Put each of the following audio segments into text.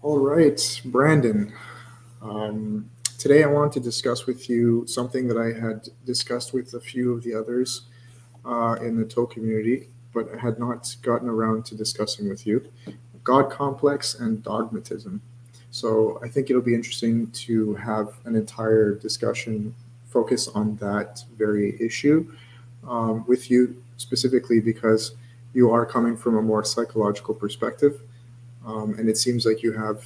All right, Brandon. Today I wanted to discuss with you something that I had discussed with a few of the others in the TOE community, but I had not gotten around to discussing with you. God complex and dogmatism. So I think it'll be interesting to have an entire discussion focus on that very issue with you specifically because you are coming from a more psychological perspective. And it seems like you have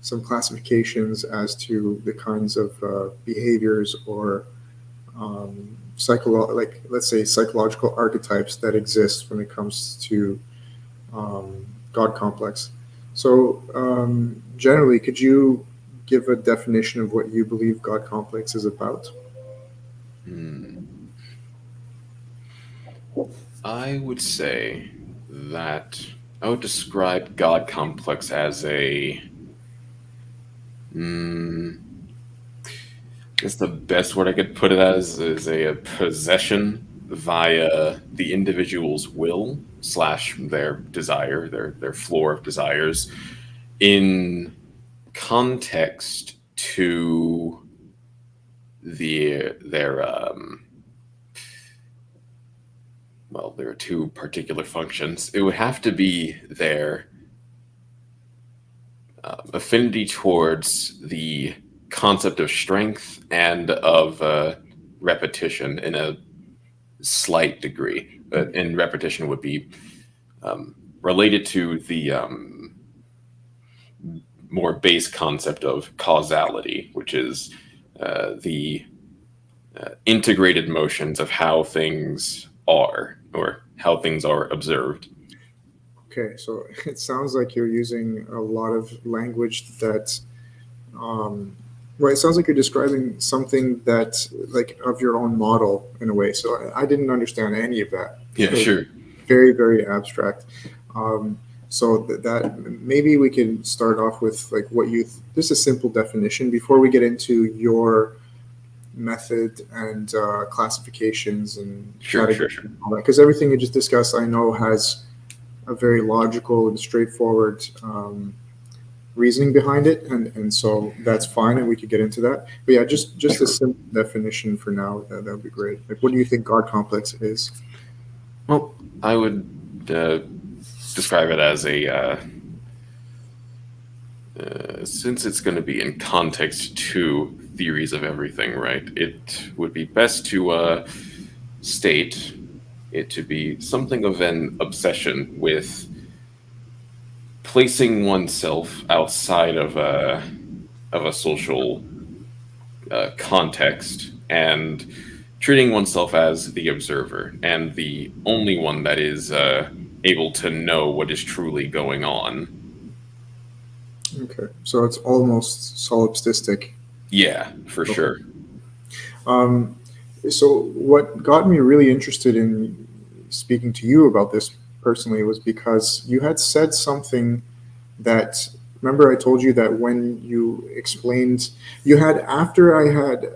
some classifications as to the kinds of behaviors or like let's say psychological archetypes that exist when it comes to God complex. So generally, could you give a definition of what you believe God complex is about? I would say that I would describe God complex as I guess the best word I could put it as is a possession via the individual's will slash their desire, their floor of desires, in context to their well, there are two particular functions. It would have to be their affinity towards the concept of strength and of repetition in a slight degree. And repetition would be related to the more base concept of causality, which is the integrated motions of how things are or how things are observed. Okay, so it sounds like you're using a lot of language that, well, it sounds like you're describing something that, like, of your own model in a way. So I didn't understand any of that. Yeah, It was sure. very, very abstract. So that maybe we can start off with like what you, just a simple definition before we get into your method and classifications and Sure, sure, categories sure. and all that. Because everything you just discussed, I know has a very logical and straightforward reasoning behind it, and so that's fine, and we could get into that. But yeah, just a Sure. simple definition for now. That would be great. Like, what do you think God complex is? Well, I would uh, describe it as since it's going to be in context to theories of everything, right? It would be best to state it to be something of an obsession with placing oneself outside of a social context and treating oneself as the observer and the only one that is able to know what is truly going on. Okay, so it's almost solipsistic. Yeah, for Okay. sure. Um, so what got me really interested in speaking to you about this personally was because you had said something that, remember I told you that when you explained, you had, after I had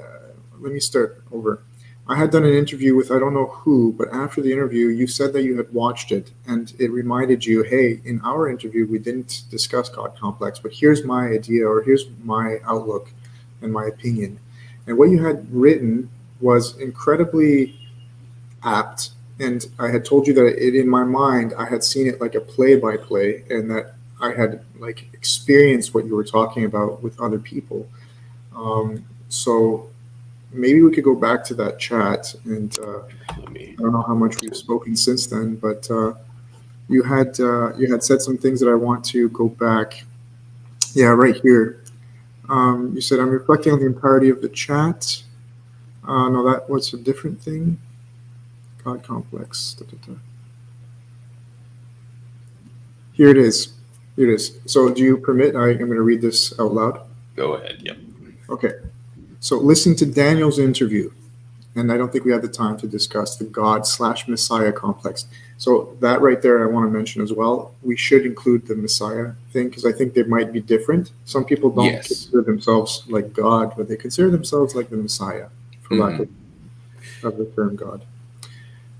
let me start over. I had done an interview with, I don't know who, but after the interview you said that you had watched it and it reminded you, hey, in our interview we didn't discuss God complex, but here's my idea, or here's my outlook and my opinion. And what you had written was incredibly apt. And I had told you that it, in my mind, I had seen it like a play by play, and that I had like experienced what you were talking about with other people. So maybe we could go back to that chat. And Let me. I don't know how much we've spoken since then, but you had said some things that I want to go back. Yeah, right here. You said I'm reflecting on the entirety of the chat. No, that was a different thing. God complex. Da, da, da. Here it is. Here it is. So, do you permit? I am going to read this out loud. Go ahead. Yep. Okay. So, listen to Daniel's interview, and I don't think we had the time to discuss the God slash Messiah complex. So, that right there, I want to mention as well. We should include the Messiah thing because I think they might be different. Some people don't Yes. consider themselves like God, but they consider themselves like the Messiah, for lack Hmm. of the term God.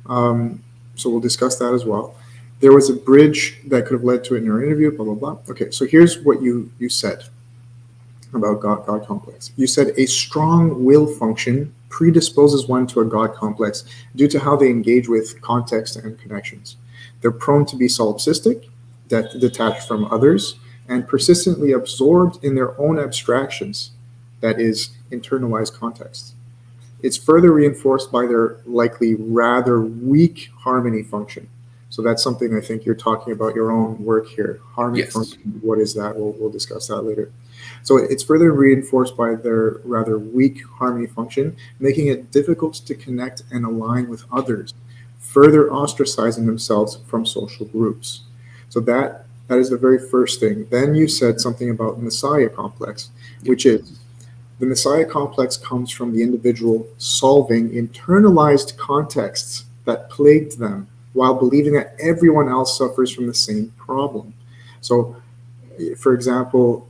Um, so, we'll discuss that as well. There was a bridge that could have led to it in our interview, blah, blah, blah. Okay, so here's what you said about God complex. You said a strong will function predisposes one to a God complex due to how they engage with context and connections. They're prone to be solipsistic, detached from others, and persistently absorbed in their own abstractions, that is, internalized context. It's further reinforced by their likely rather weak harmony function. So that's something I think you're talking about your own work here. Harmony Yes. function, what is that? We'll discuss that later. So it's further reinforced by their rather weak harmony function, making it difficult to connect and align with others, further ostracizing themselves from social groups. So that is the very first thing. Then you said something about Messiah complex, Yep. which is the Messiah complex comes from the individual solving internalized contexts that plagued them while believing that everyone else suffers from the same problem. So, for example,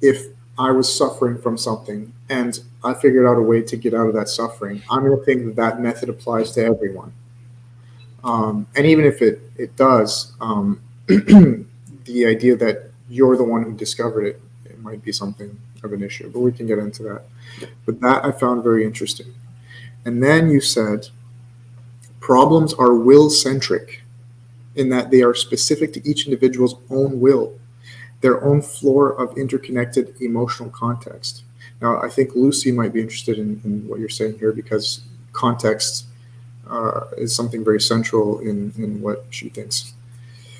if I was suffering from something and I figured out a way to get out of that suffering, I'm going to think that that method applies to everyone. And even if it does, the idea that you're the one who discovered it, it might be something of an issue, but we can get into that. Yep. But that I found very interesting. And then you said problems are will centric in that they are specific to each individual's own will, their own floor of interconnected emotional context. Now, I think Lucy might be interested in what you're saying here because context is something very central in what she thinks.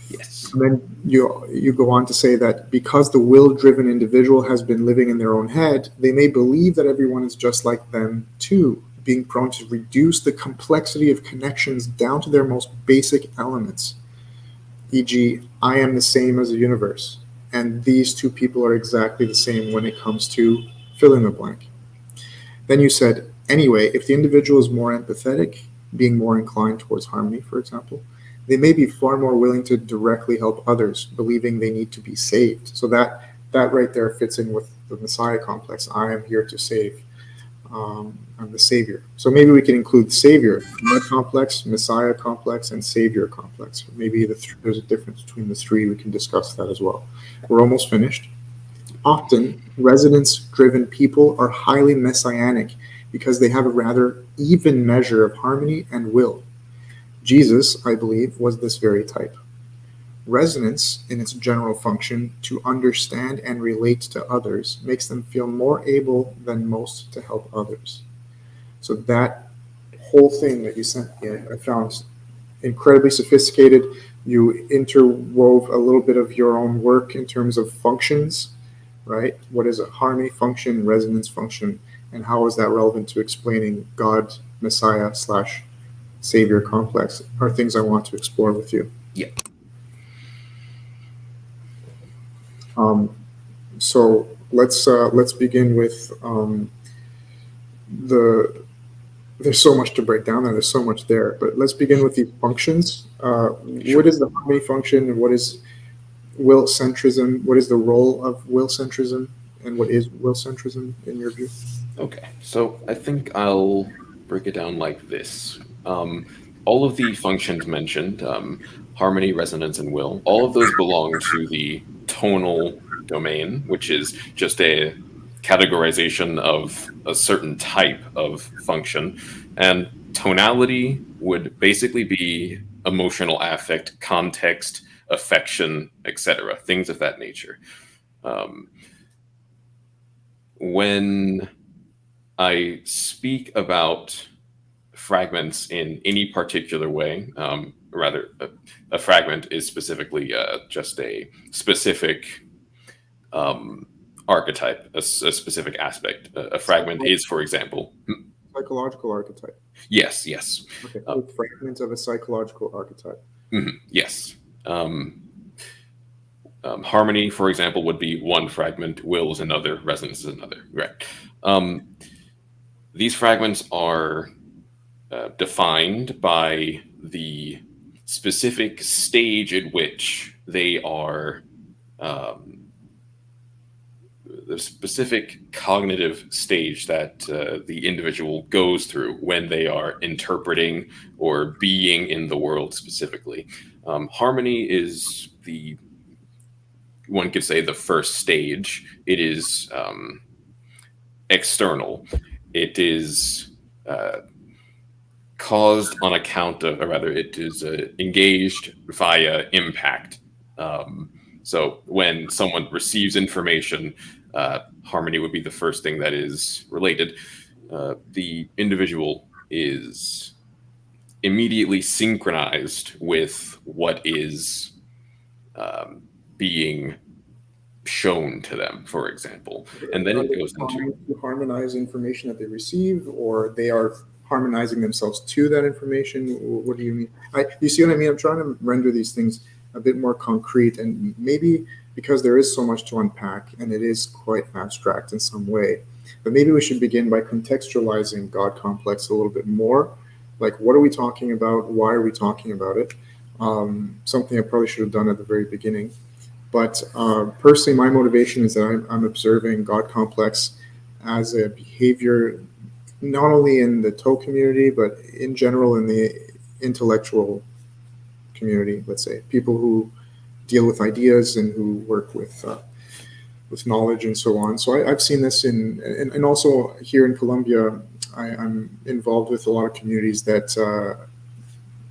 Yes. And then you go on to say that because the will-driven individual has been living in their own head, they may believe that everyone is just like them too, being prone to reduce the complexity of connections down to their most basic elements, e.g., I am the same as the universe, and these two people are exactly the same when it comes to fill in the blank. Then you said, anyway, if the individual is more empathetic, being more inclined towards harmony, for example, they may be far more willing to directly help others, believing they need to be saved. So that right there fits in with the Messiah complex. I am here to save. I'm the savior. So maybe we can include savior, God complex, Messiah complex, and savior complex. Maybe there's a difference between the three. We can discuss that as well. We're almost finished. Often, resonance-driven people are highly messianic because they have a rather even measure of harmony and will. Jesus, I believe, was this very type. Resonance, in its general function, to understand and relate to others, makes them feel more able than most to help others. So that whole thing that you sent me, I found incredibly sophisticated. You interwove a little bit of your own work in terms of functions, right? What is a harmony function, resonance function, and how is that relevant to explaining God, Messiah slash Savior complex are things I want to explore with you. Yeah. Um, so let's begin with the. There's so much to break down there. There's so much there, but let's begin with these functions. What Sure. is the harmony function, and what is will centrism? What is the role of will centrism, and what is will centrism in your view? Okay. So I think I'll break it down like this. All of the functions mentioned, harmony, resonance, and will, all of those belong to the tonal domain, which is just a categorization of a certain type of function. And tonality would basically be emotional affect, context, affection, etc., things of that nature. Um, when I speak about fragments in any particular way. Rather, a fragment is specifically just a specific um, archetype, a specific aspect. A fragment is, for example, Psychological archetype. yes, yes, Okay, uh, a fragment of a psychological archetype. yes. Harmony, for example, would be one fragment. Will is another. Resonance is another. Right. Um, these fragments are defined by the specific stage at which they are um, the specific cognitive stage that the individual goes through when they are interpreting or being in the world specifically. Harmony is one could say, the first stage. It is external. It is caused on account of, or rather, it is engaged via impact. So when someone receives information, harmony would be the first thing that is related. The individual is immediately synchronized with what is being shown to them, for example. And then Are it they goes into, trying to harmonize information that they receive, or they are harmonizing themselves to that information? What do you mean? You see what I mean? I'm trying to render these things a bit more concrete, and maybe because there is so much to unpack and it is quite abstract in some way, but maybe we should begin by contextualizing God complex a little bit more. Like, what are we talking about? Why are we talking about it? Something I probably should have done at the very beginning. But personally, my motivation is that I'm observing God complex as a behavior, not only in the Toe community, but in general in the intellectual community, let's say. People who deal with ideas and who work with knowledge and so on. So I've seen this and also here in Colombia, I'm involved with a lot of communities that,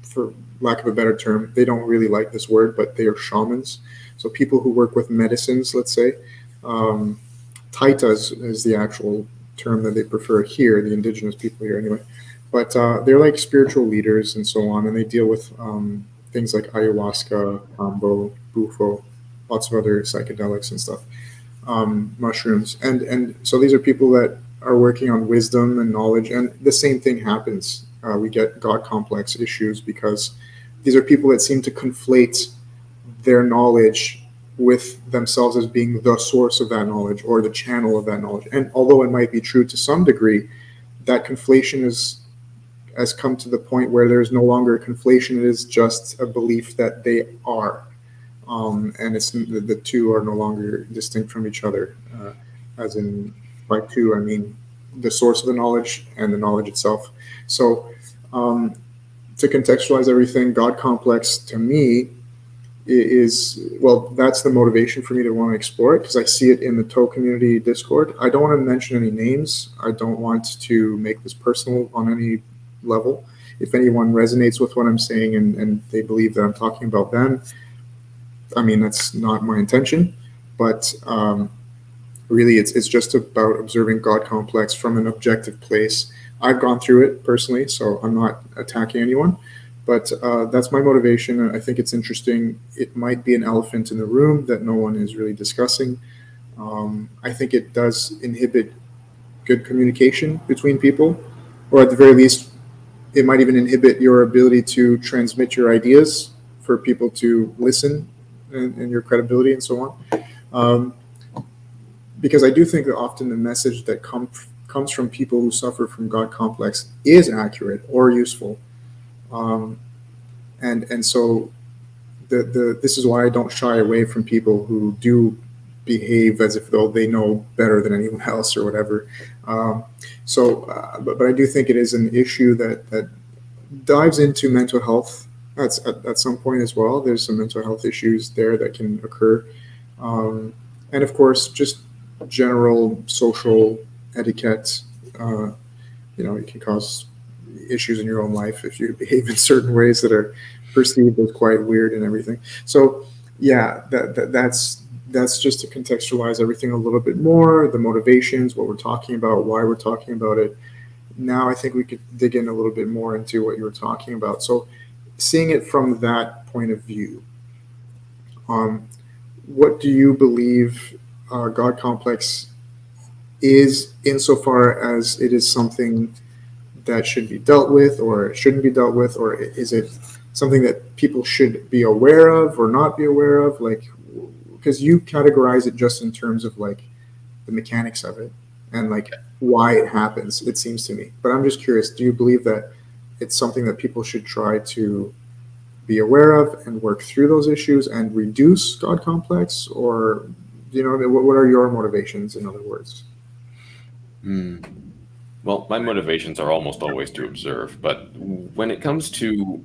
for lack of a better term, they don't really like this word, but they are shamans. So people who work with medicines, let's say. Taitas is the actual term that they prefer here, the indigenous people here anyway. But they're like spiritual leaders and so on, and they deal with things like ayahuasca, kambo, bufo, lots of other psychedelics and stuff, mushrooms. And so these are people that are working on wisdom and knowledge, and the same thing happens. We get God complex issues because these are people that seem to conflate their knowledge with themselves as being the source of that knowledge or the channel of that knowledge. And although it might be true to some degree, that conflation has come to the point where there's no longer a conflation. It is just a belief that they are. And it's the two are no longer distinct from each other. As in, by two, I mean the source of the knowledge and the knowledge itself. So to contextualize everything, God complex to me is, well, that's the motivation for me to want to explore it, because I see it in the Toe community Discord. I don't want to mention any names. I don't want to make this personal on any level. If anyone resonates with what I'm saying and they believe that I'm talking about them, I mean, that's not my intention. But really, it's just about observing God complex from an objective place. I've gone through it personally, so I'm not attacking anyone. But that's my motivation, and I think it's interesting. It might be an elephant in the room that no one is really discussing. I think it does inhibit good communication between people, or at the very least, it might even inhibit your ability to transmit your ideas for people to listen and your credibility and so on. Because I do think that often the message that comes from people who suffer from God complex is accurate or useful. And so this is why I don't shy away from people who do behave as if though they know better than anyone else or whatever. But I do think it is an issue that dives into mental health at some point as well. There's some mental health issues there that can occur. And of course, just general social etiquette. It can cause issues in your own life if you behave in certain ways that are perceived as quite weird and everything. So yeah, that's just to contextualize everything a little bit more, the motivations, what we're talking about, why we're talking about it. Now I think we could dig in a little bit more into what you were talking about. So seeing it from that point of view, what do you believe God complex is, insofar as it is something that should be dealt with or shouldn't be dealt with, or is it something that people should be aware of or not be aware of? Like, because you categorize it just in terms of like the mechanics of it and like why it happens, it seems to me. But I'm just curious, do you believe that it's something that people should try to be aware of and work through those issues and reduce God complex, or what are your motivations, in other words? Well, my motivations are almost always to observe, but when it comes to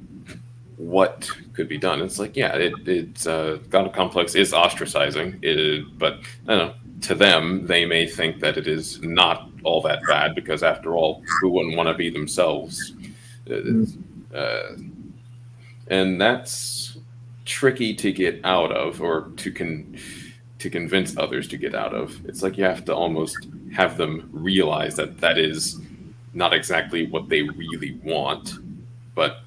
what could be done, it's like, yeah, it's God complex is ostracizing, but I don't know. To them, they may think that it is not all that bad because, after all, who wouldn't want to be themselves? Mm. Uh, and that's tricky to get out of, or to convince others to get out of. It's like you have to almost have them realize that that is not exactly what they really want, but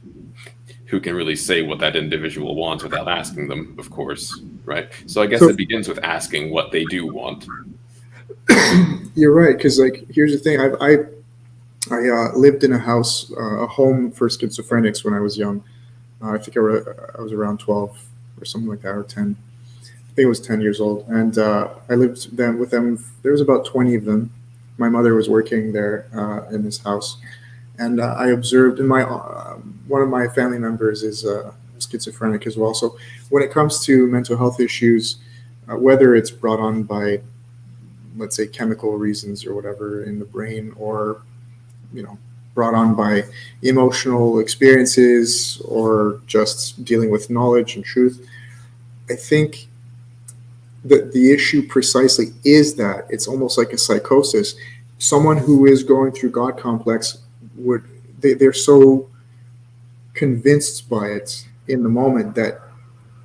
who can really say what that individual wants without asking them, of course, right? So I guess So it begins with asking what they do want. you're right, because like here's the thing: I lived in a house, a home for schizophrenics when I was young. I think I was around 12 or something like that, or 10. I think it was 10 years old, and I lived then with them. There was about 20 of them. My mother was working there in this house, and I observed. And my one of my family members is schizophrenic as well. So when it comes to mental health issues, whether it's brought on by, let's say, chemical reasons or whatever in the brain, or you know brought on by emotional experiences, or just dealing with knowledge and truth, I think the issue precisely is that it's almost like a psychosis. Someone who is going through God complex would they're so convinced by it in the moment that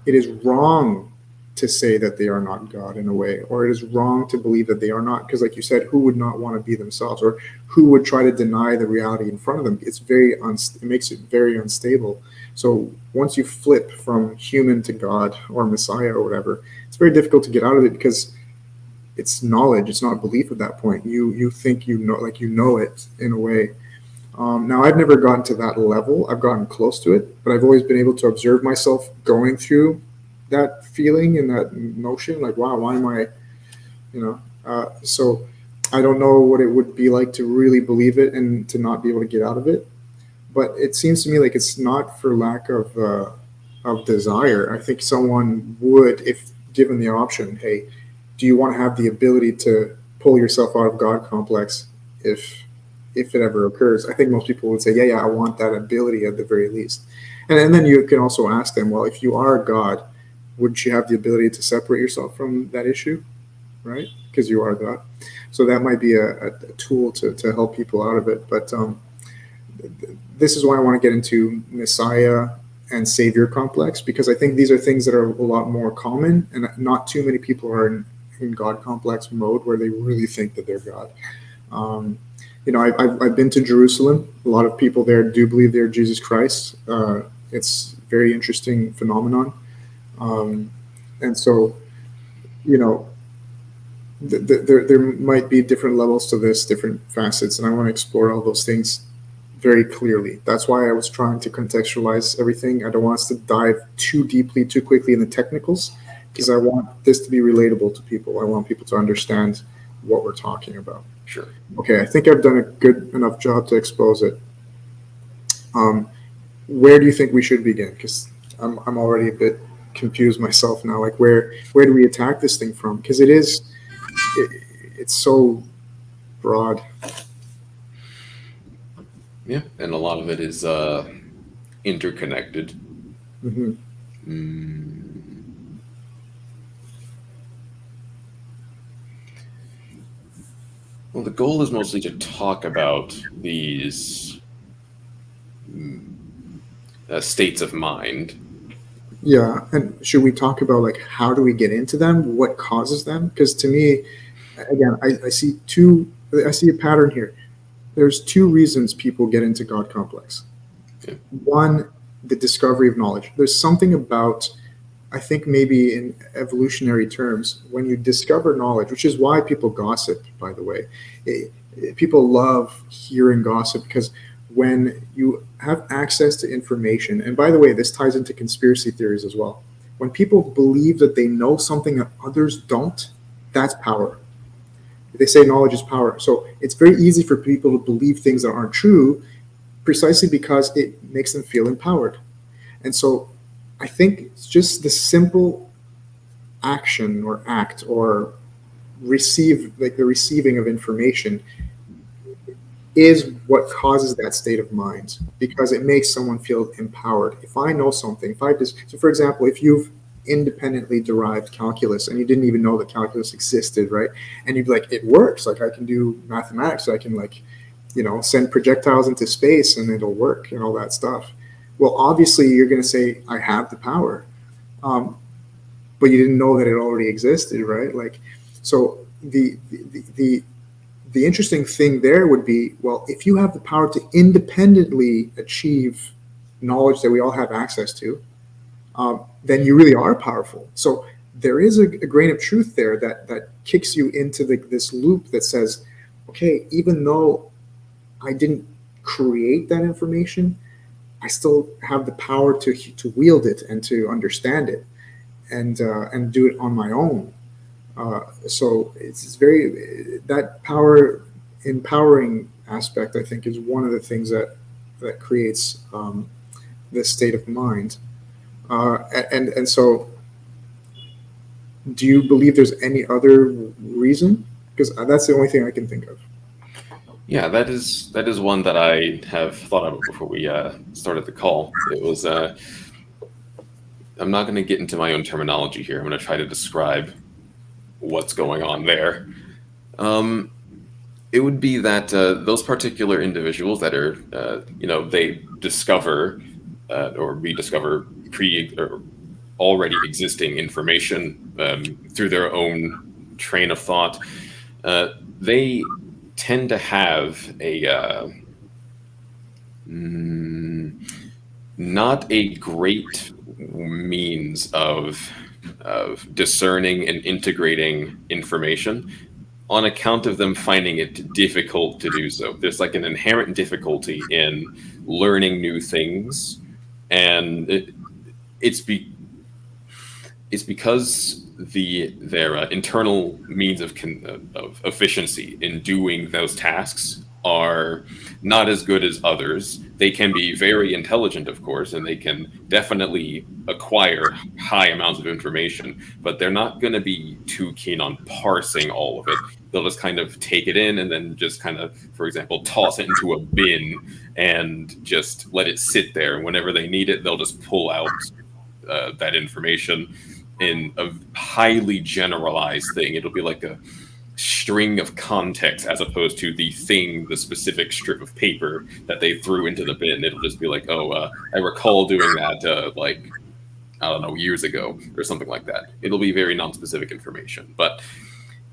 it is wrong to say that they are not God in a way, or it is wrong to believe that they are not, because like you said, who would not want to be themselves, or who would try to deny the reality in front of them? It makes it very unstable. So once you flip from human to God or Messiah or whatever, it's very difficult to get out of it, because it's knowledge, it's not belief at that point. You think you know, like you know it in a way. Now, I've never gotten to that level. I've gotten close to it, but I've always been able to observe myself going through that feeling and that notion, like, wow, why am I, so I don't know what it would be like to really believe it and to not be able to get out of it. But it seems to me like it's not for lack of desire. I think someone would, if given the option, hey, do you want to have the ability to pull yourself out of God complex if it ever occurs? I think most people would say, yeah, I want that ability at the very least. And then you can also ask them, well, if you are God, wouldn't you have the ability to separate yourself from that issue, right? Because you are God. So that might be a tool to help people out of it. But this is why I want to get into Messiah and Savior complex, because I think these are things that are a lot more common, and not too many people are in God complex mode where they really think that they're God. I've been to Jerusalem. A lot of people there do believe they're Jesus Christ. It's a very interesting phenomenon. And so, there might be different levels to this, different facets, and I want to explore all those things very clearly. That's why I was trying to contextualize everything. I don't want us to dive too deeply, too quickly in the technicals, because I want this to be relatable to people. I want people to understand what we're talking about. Sure. Okay, I think I've done a good enough job to expose it. Where do you think we should begin? Because I'm already a bit confused myself now. Like, where do we attack this thing from? Because it's so broad. Yeah, and a lot of it is interconnected. Mm-hmm. Well, the goal is mostly to talk about these states of mind. Yeah, and should we talk about like how do we get into them? What causes them? Because to me, again, I see a pattern here. There's two reasons people get into God complex. Yeah. One, the discovery of knowledge. There's something about, I think maybe in evolutionary terms, when you discover knowledge, which is why people gossip, by the way. People love hearing gossip, because when you have access to information, and by the way, this ties into conspiracy theories as well. When people believe that they know something that others don't, that's power. They say knowledge is power. So it's very easy for people to believe things that aren't true, precisely because it makes them feel empowered. And so I think it's just the simple action or act or receive, like the receiving of information, is what causes that state of mind, because it makes someone feel empowered. If I know something, if I just, so for example, if you've independently derived calculus and you didn't even know that calculus existed, right? And you'd be like, it works. Like I can do mathematics. I can like, send projectiles into space and it'll work and all that stuff. Well, obviously you're going to say, I have the power. Um, but you didn't know that it already existed, right? Like, so the interesting thing there would be, well, if you have the power to independently achieve knowledge that we all have access to, then you really are powerful. So there is a grain of truth there that kicks you into this loop that says, okay, even though I didn't create that information, I still have the power to wield it and to understand it and do it on my own. So it's very, that power empowering aspect, I think, is one of the things that creates this state of mind. And so, do you believe there's any other reason? Because that's the only thing I can think of. Yeah, that is one that I have thought about before we started the call. It was I'm not going to get into my own terminology here. I'm going to try to describe what's going on there. Um, it would be that those particular individuals that are, they discover or rediscover pre or already existing information through their own train of thought. They tend to have a not a great means of discerning and integrating information on account of them finding it difficult to do so. There's like an inherent difficulty in learning new things, and it's because their internal means of efficiency in doing those tasks are not as good as others. They can be very intelligent, of course, and they can definitely acquire high amounts of information, but they're not going to be too keen on parsing all of it. They'll just kind of take it in and then just kind of, for example, toss it into a bin and just let it sit there. And whenever they need it, they'll just pull out that information in a highly generalized thing. It'll be like a string of context as opposed to the thing, the specific strip of paper that they threw into the bin. It'll just be like, oh, I recall doing that like, I don't know, years ago or something like that. It'll be very non-specific information. But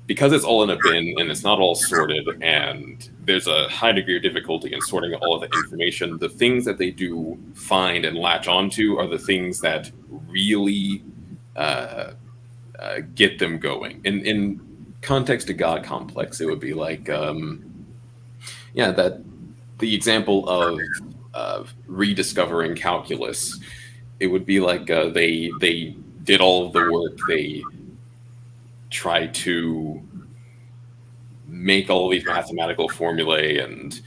because it's all in a bin and it's not all sorted and there's a high degree of difficulty in sorting all of the information, the things that they do find and latch onto are the things that really uh, get them going. In context to God complex, it would be like, yeah, that the example of rediscovering calculus. It would be like they did all of the work. They try to make all these mathematical formulae, and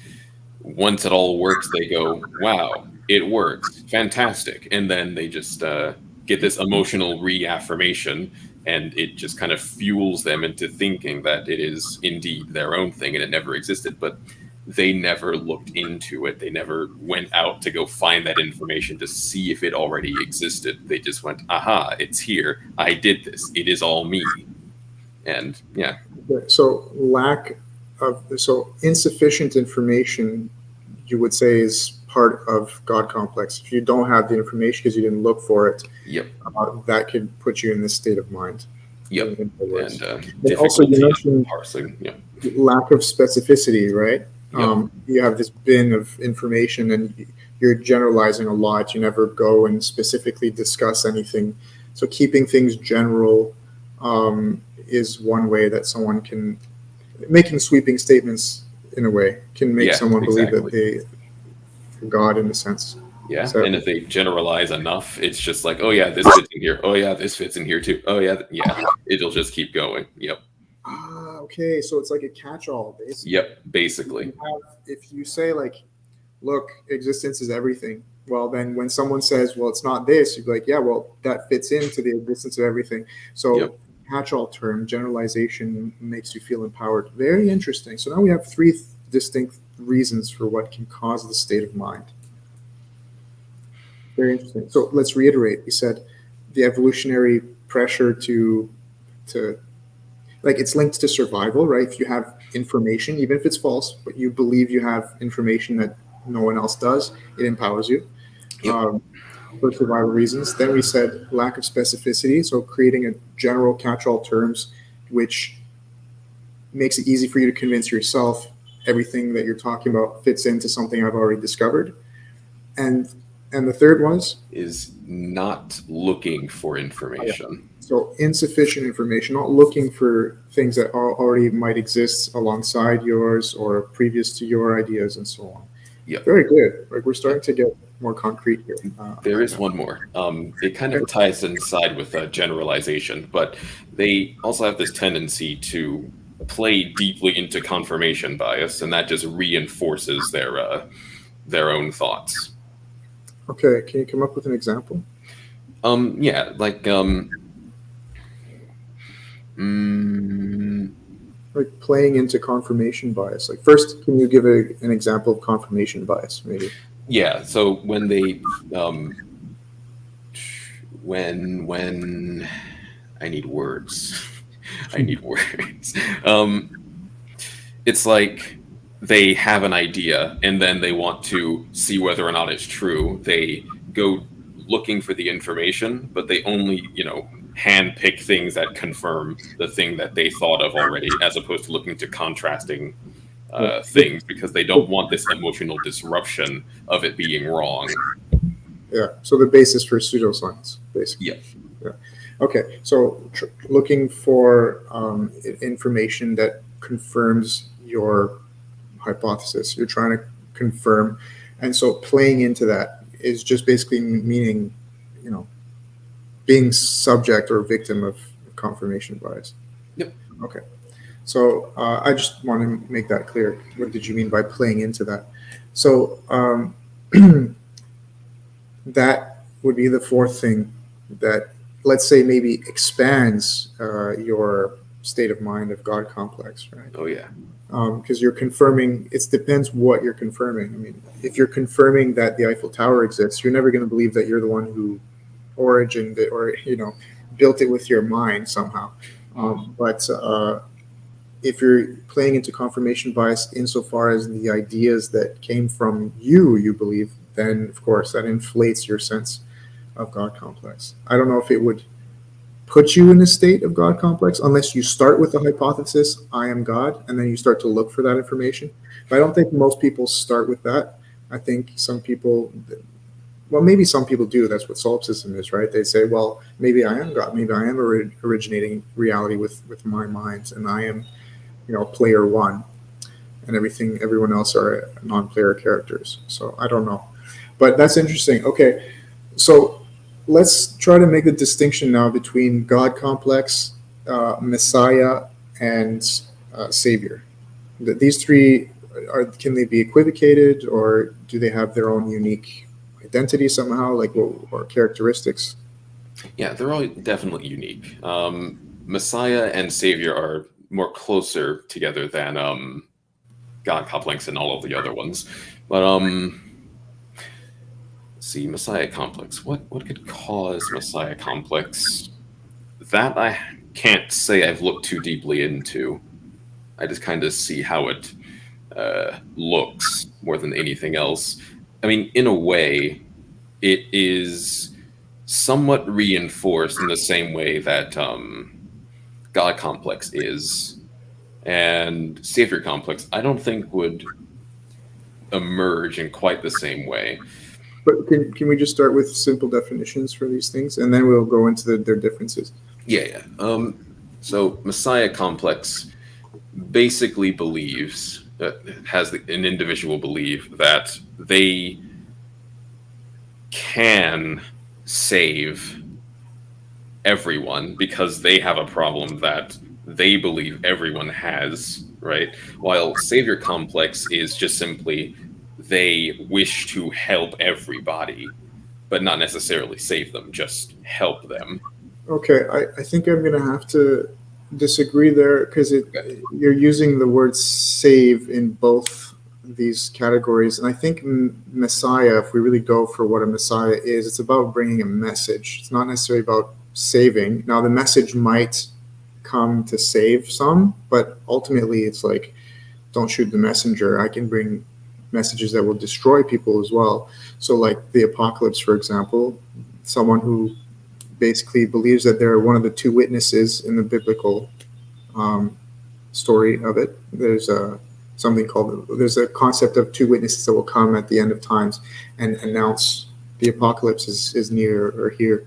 once it all works, they go, "Wow, it works, fantastic!" And then they just get this emotional reaffirmation, and it just kind of fuels them into thinking that it is indeed their own thing and it never existed. But they never looked into it. They never went out to go find that information to see if it already existed. They just went, "Aha, it's here. I did this. It is all me." And yeah, So so insufficient information, you would say, is part of God complex. If you don't have the information because you didn't look for it, yep, that could put you in this state of mind. yep, In other words. and Also, you difficulty in mentioned parsing. Yeah, lack of specificity, right? yep, You have this bin of information and you're generalizing a lot. You never go and specifically discuss anything. So keeping things general is one way that someone can, making sweeping statements in a way, can make yeah, someone believe that exactly. they are God in a sense. Yeah, So, and if they generalize enough, it's just like, oh yeah, this fits in here. Oh yeah, this fits in here too. Oh yeah, yeah. It'll just keep going. Yep, okay, so it's like a catch-all, basically. yep. Basically, If you say like, look, existence is everything, Well, then when someone says, well, it's not this, you'd be like, yeah, well, that fits into the existence of everything. Yep. So catch-all term, generalization makes you feel empowered. Very interesting. So now we have three distinct reasons for what can cause the state of mind. Very interesting. So let's reiterate. We said the evolutionary pressure to like it's linked to survival, right? If you have information, even if it's false, but you believe you have information that no one else does, it empowers you. Yep. For survival reasons. Then we said lack of specificity, so creating a general catch-all terms, which makes it easy for you to convince yourself everything that you're talking about fits into something I've already discovered. And and the third was Is not looking for oh, yeah. information. So insufficient information, not looking for things that already might exist alongside yours or previous to your ideas and so on. Yep. Very good. Like we're starting to get more concrete here. There is one more. It kind of ties inside with generalization, but they also have this tendency to play deeply into confirmation bias, and that just reinforces their own thoughts. Okay, can you come up with an example? Yeah, like Like playing into confirmation bias. Like first, can you give an example of confirmation bias, maybe? yeah. So when they when I need words, I need words. It's like they have an idea and then they want to see whether or not it's true. They go looking for the information, but they only, hand pick things that confirm the thing that they thought of already, as opposed to looking to contrasting Yeah. things because they don't want this emotional disruption of it being wrong. Yeah. So the basis for pseudoscience, basically. Yeah. Yeah. Okay. So looking for information that confirms your hypothesis. You're trying to confirm, and so playing into that is just basically meaning, being subject or victim of confirmation bias. Yep. Okay. So I just want to make that clear. What did you mean by playing into that? So that would be the fourth thing that, let's say, maybe expands your state of mind of God complex, right? Oh yeah. Because you're confirming, it depends what you're confirming. I mean, if you're confirming that the Eiffel Tower exists, you're never going to believe that you're the one who origined it or, built it with your mind somehow. But if you're playing into confirmation bias insofar as the ideas that came from you believe, then of course that inflates your sense of God complex. I don't know if it would put you in a state of God complex unless you start with the hypothesis, I am God, and then you start to look for that information. But I don't think most people start with that. I think some people, well, maybe some people do. That's what solipsism is, right? They say, well, maybe I am God. Maybe I am originating reality with my mind, and I am, player one, and everyone else are non-player characters. So I don't know. But that's interesting. Okay, so let's try to make a distinction now between God complex, Messiah, and Savior. These three can they be equivocated, or do they have their own unique identity somehow, like or characteristics? Yeah, they're all definitely unique. Messiah and Savior are more closer together than God complex and all of the other ones. But see, Messiah complex. What could cause Messiah complex? That I can't say I've looked too deeply into. I just kind of see how it looks more than anything else. I mean, in a way, it is somewhat reinforced in the same way that God complex is, and Savior complex. I don't think would emerge in quite the same way. But can we just start with simple definitions for these things, and then we'll go into their differences? Yeah, yeah. So Messiah complex basically believes has an individual belief that they can save everyone because they have a problem that they believe everyone has, right? While savior complex is just simply they wish to help everybody, but not necessarily save them, just help them. Okay, I think I'm going to have to disagree there because Okay. you're using the word save in both these categories. And I think Messiah, if we really go for what a Messiah is, it's about bringing a message. It's not necessarily about saving. Now, the message might come to save some, but ultimately it's like, don't shoot the messenger. I can bring messages that will destroy people as well. So, like the apocalypse, for example, someone who basically believes that they're one of the two witnesses in the biblical um, story of it. There's a concept of two witnesses that will come at the end of times and announce the apocalypse is near or here.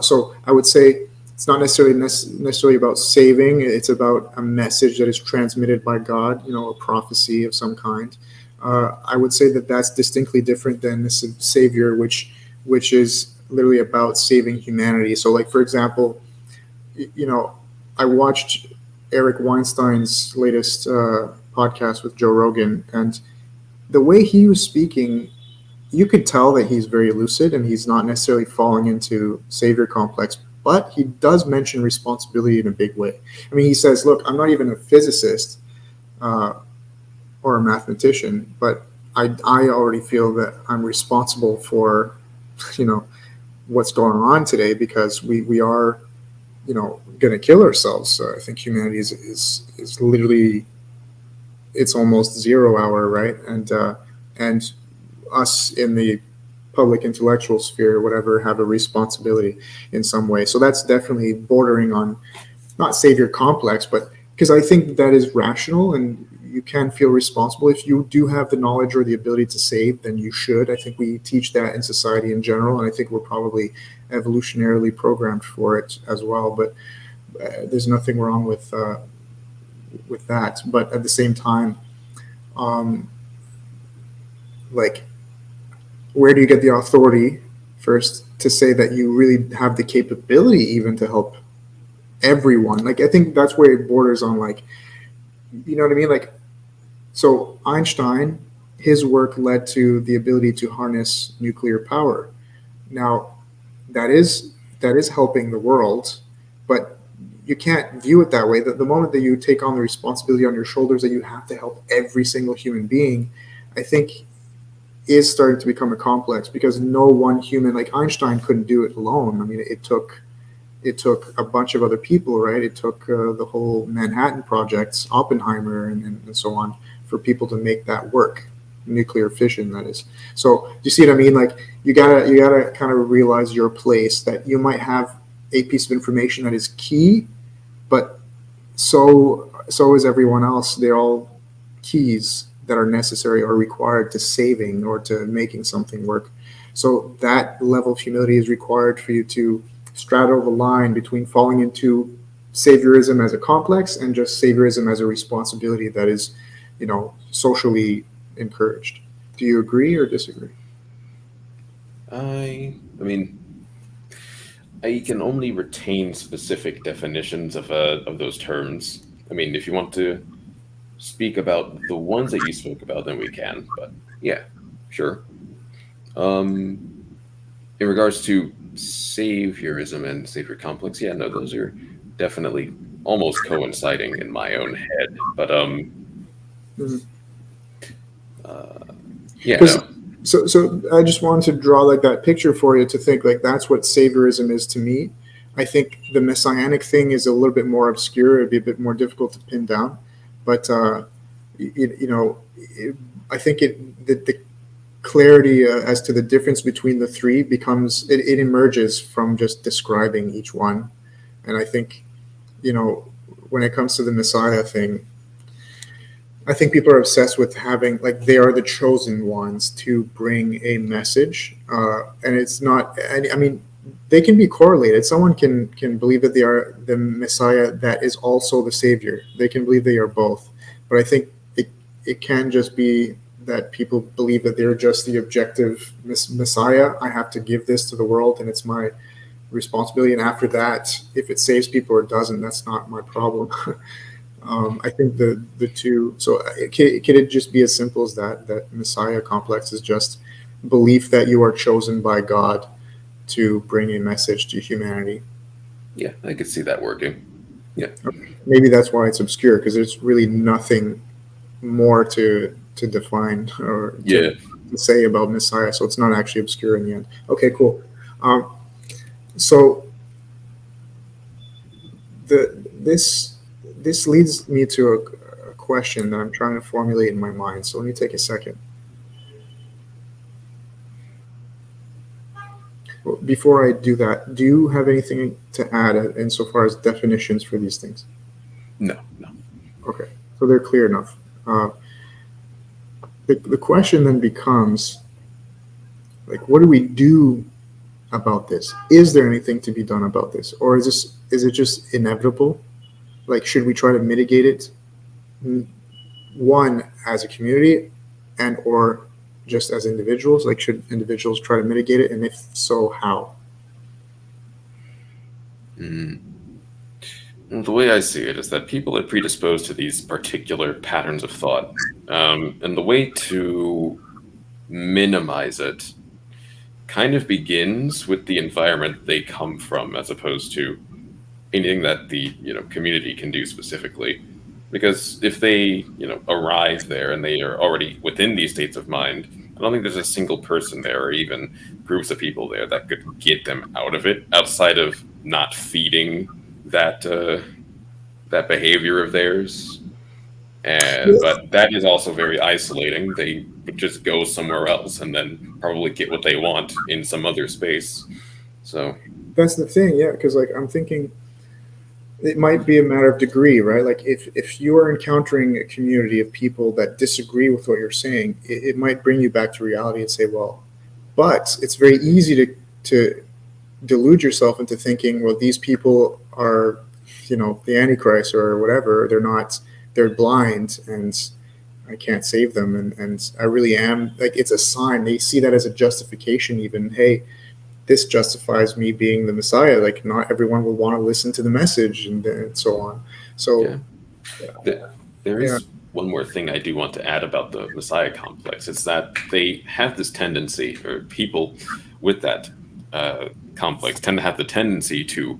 So I would say it's not necessarily about saving. It's about a message that is transmitted by God, a prophecy of some kind. I would say that that's distinctly different than the Savior, which is literally about saving humanity. So, like for example, I watched Eric Weinstein's latest podcast with Joe Rogan, and the way he was speaking, you could tell that he's very lucid and he's not necessarily falling into savior complex, but he does mention responsibility in a big way. I mean, he says, look, I'm not even a physicist uh, or a mathematician, but I already feel that I'm responsible for, you know, what's going on today because we are, going to kill ourselves. So I think humanity is literally, it's almost 0 hour, right? And us in the public intellectual sphere or whatever have a responsibility in some way. So that's definitely bordering on not savior complex, but because I think that is rational and you can feel responsible. If you do have the knowledge or the ability to save, then you should. I think we teach that in society in general, and I think we're probably evolutionarily programmed for it as well. But there's nothing wrong with that. But at the same time, um, like, where do you get the authority first to say that you really have the capability even to help everyone? Like, I think that's where it borders on, like, you know what I mean? Like, so Einstein, his work led to the ability to harness nuclear power. Now, that is helping the world, but you can't view it that way. That the moment that you take on the responsibility on your shoulders that you have to help every single human being, I think is starting to become a complex because no one human, like Einstein, couldn't do it alone. I mean, it took a bunch of other people, right? It took the whole Manhattan projects, Oppenheimer, and so on, for people to make that work. Nuclear fission, that is. So, do you see what I mean? Like, you gotta kind of realize your place. That you might have a piece of information that is key, but so is everyone else. They're all keys that are necessary or required to saving or to making something work. So that level of humility is required for you to straddle the line between falling into saviorism as a complex and just saviorism as a responsibility that is, socially encouraged. Do you agree or disagree? I mean, I can only retain specific definitions of those terms. I mean, if you want to speak about the ones that you spoke about, then we can. But yeah, sure. Um, in regards to saviorism and savior complex, yeah, no, those are definitely almost coinciding in my own head. But Mhm. uh, yeah, Because no, so I just wanted to draw like that picture for you to think like that's what saviorism is to me. I think the messianic thing is a little bit more obscure. It'd be a bit more difficult to pin down, but I think the clarity as to the difference between the three it emerges from just describing each one. And I think when it comes to the Messiah thing, I think people are obsessed with having like they are the chosen ones to bring a message, and it's not. I mean, they can be correlated. Someone can believe that they are the Messiah that is also the Savior. They can believe they are both, but I think it can just be that people believe that they're just the objective Messiah. I have to give this to the world, and it's my responsibility. And after that, if it saves people or doesn't, that's not my problem. I think the two. So could it just be as simple as that? That Messiah complex is just belief that you are chosen by God to bring a message to humanity. Yeah, I could see that working. Yeah. Maybe that's why it's obscure, because there's really nothing more to define or Yeah. to say about Messiah. So it's not actually obscure in the end. Okay, cool. So this leads me to a question that I'm trying to formulate in my mind. So let me take a second. Well, before I do that, do you have anything to add insofar as definitions for these things? No, no. Okay, so they're clear enough. Uh, the question then becomes, like, what do we do about this? Is there anything to be done about this, or is it just inevitable? Like, should we try to mitigate it, one, as a community, and or just as individuals? Like, should individuals try to mitigate it, and if so, how? Mm. Well, the way I see it is that people are predisposed to these particular patterns of thought. And the way to minimize it kind of begins with the environment they come from, as opposed to anything that the community can do specifically. Because if they arrive there and they are already within these states of mind, I don't think there's a single person there or even groups of people there that could get them out of it outside of not feeding that that behavior of theirs. And but that is also very isolating. They would just go somewhere else and then probably get what they want in some other space. So That's the thing, yeah. Because like I'm thinking, it might be a matter of degree, right? Like if you are encountering a community of people that disagree with what you're saying, it might bring you back to reality and say, well, but it's very easy to delude yourself into thinking, well, these people are, the Antichrist or whatever. They're not. They're blind, and I can't save them. And I really am. Like, it's a sign. They see that as a justification. Even, hey, this justifies me being the Messiah. Like, not everyone will want to listen to the message, and so on. So yeah. Th- There yeah, is one more thing I do want to add about the Messiah complex. It's that they have this tendency, or people with that complex tend to have the tendency to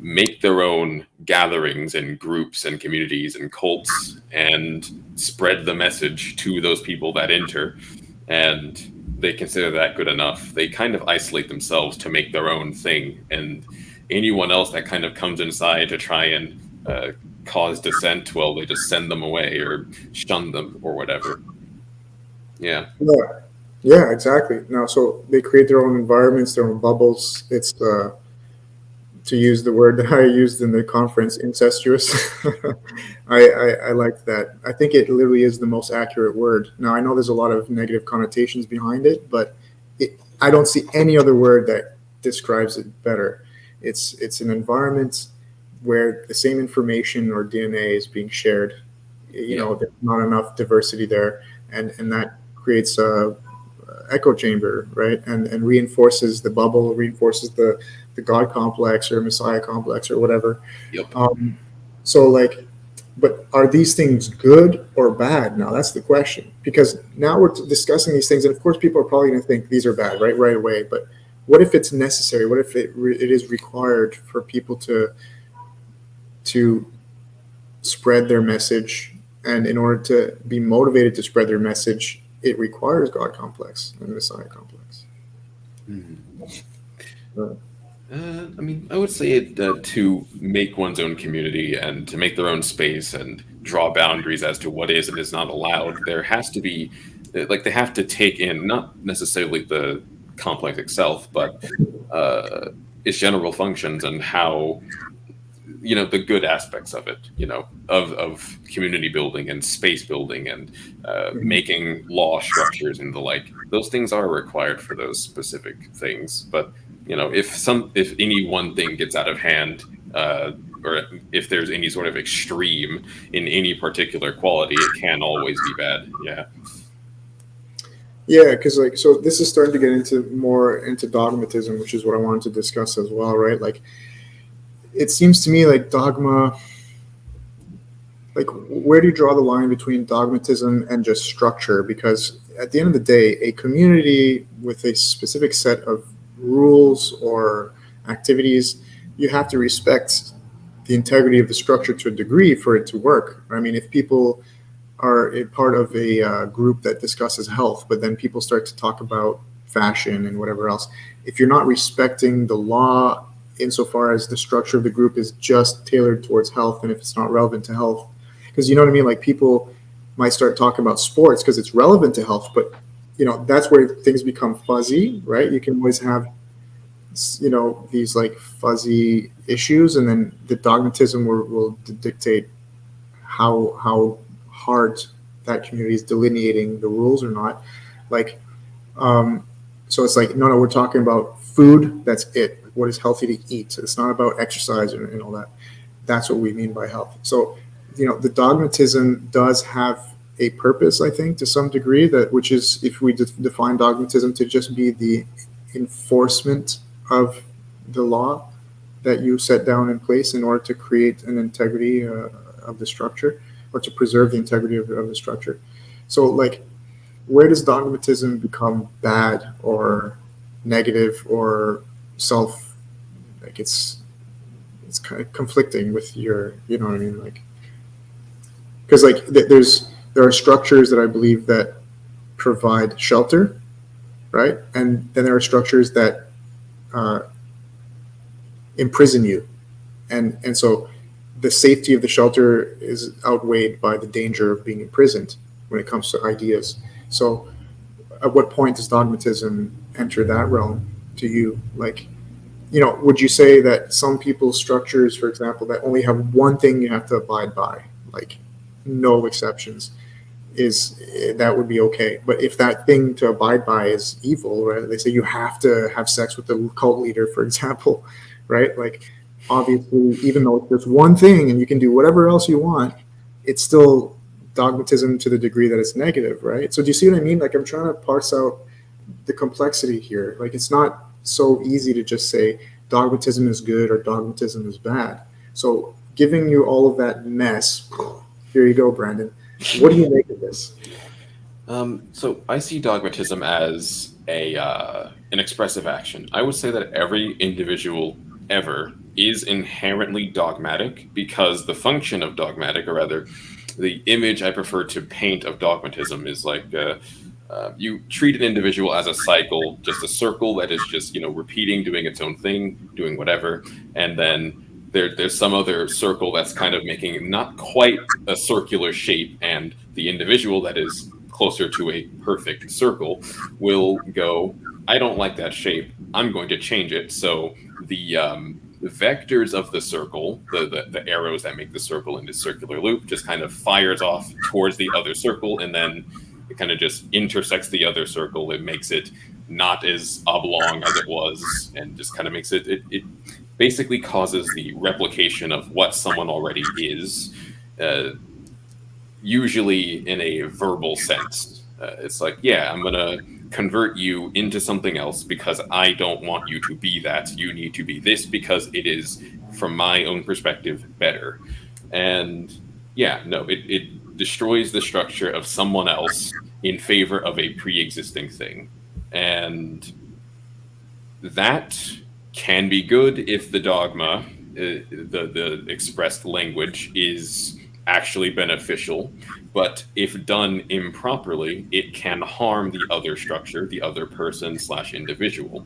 make their own gatherings and groups and communities and cults and spread the message to those people that enter. And they consider that good enough. They kind of isolate themselves to make their own thing. And anyone else that kind of comes inside to try and uh, cause dissent, well, they just send them away or shun them or whatever. Yeah. yeah, yeah, exactly. Now, so they create their own environments, their own bubbles. It's to use the word that I used in the conference, incestuous. I like that. I think it literally is the most accurate word. Now, I know there's a lot of negative connotations behind it, but I don't see any other word that describes it better. It's an environment where the same information or DNA is being shared. Yeah. There's not enough diversity there, and that creates a echo chamber, right? And reinforces the bubble, reinforces the God complex or Messiah complex or whatever. Yep. Um, so like, but are these things good or bad? Now that's the question, because now we're discussing these things, and of course people are probably going to think these are bad, right away. But what if it's necessary? What if it is required for people to spread their message, and in order to be motivated to spread their message, it requires God complex and Messiah complex. Mhm. Uh, I mean, I would say it to make one's own community and to make their own space and draw boundaries as to what is and is not allowed. There has to be, like, they have to take in not necessarily the complex itself, but its general functions and how the good aspects of it, of community building and space building and mhm. making law structures and the like. Those things are required for those specific things, but if any one thing gets out of hand, or if there's any sort of extreme in any particular quality, it can always be bad. Yeah. Yeah, because like, so this is starting to get into dogmatism, which is what I wanted to discuss as well, right? Like, it seems to me like dogma like where do you draw the line between dogmatism and just structure? Because at the end of the day, a community with a specific set of rules or activities, you have to respect the integrity of the structure to a degree for it to work. I mean, if people are a part of a group that discusses health, but then people start to talk about fashion and whatever else. If you're not respecting the law insofar as the structure of the group is just tailored towards health, and if it's not relevant to health, because you know what I mean, like people might start talking about sports because it's relevant to health, but that's where things become fuzzy, right? You can always have these like fuzzy issues, and then the dogmatism will dictate how hard that community is delineating the rules or not. Like, so it's like, no, we're talking about food. That's it. What is healthy to eat? It's not about exercise and all that. That's what we mean by health. So, the dogmatism does have a purpose, I think, to some degree, that which is if we define dogmatism to just be the enforcement of the law that you set down in place in order to create an integrity of the structure, or to preserve the integrity of the structure. So, like, where does dogmatism become bad or negative or self, like it's kind of conflicting with your, you know what I mean, like, because like there are structures that I believe that provide shelter, right, and then there are structures that uh, imprison you, and so the safety of the shelter is outweighed by the danger of being imprisoned when it comes to ideas. So at what point does dogmatism enter that realm to you? Like, would you say that some people's structures, for example, that only have one thing you have to abide by, like no exceptions, is that would be okay? But if that thing to abide by is evil, right? They say you have to have sex with the cult leader, for example, right? Like, obviously, even though it's just one thing and you can do whatever else you want, it's still dogmatism to the degree that it's negative, right? So do you see what I mean? Like, I'm trying to parse out the complexity here. Like, it's not so easy to just say dogmatism is good or dogmatism is bad. So giving you all of that mess, here you go, Brandon. What do you make of this? So I see dogmatism as a an expressive action. I would say that every individual ever is inherently dogmatic because the function of dogmatic, or rather, the image I prefer to paint of dogmatism is like you treat an individual as a cycle, just a circle that is just repeating, doing its own thing, doing whatever, and then there's some other circle that's kind of making not quite a circular shape, and the individual that is closer to a perfect circle will go, I don't like that shape. I'm going to change it. So the vectors of the circle, the arrows that make the circle into circular loop, just kind of fires off towards the other circle, and then it kind of just intersects the other circle. It makes it not as oblong as it was, and just kind of makes it basically causes the replication of what someone already is, uh, usually in a verbal sense. It's like, yeah, I'm going to convert you into something else because I don't want you to be that. You need to be this because it is, from my own perspective, better. And yeah, no, it destroys the structure of someone else in favor of a pre existing thing. And that can be good if the dogma, the expressed language, is actually beneficial. But if done improperly, it can harm the other structure, the other person slash individual.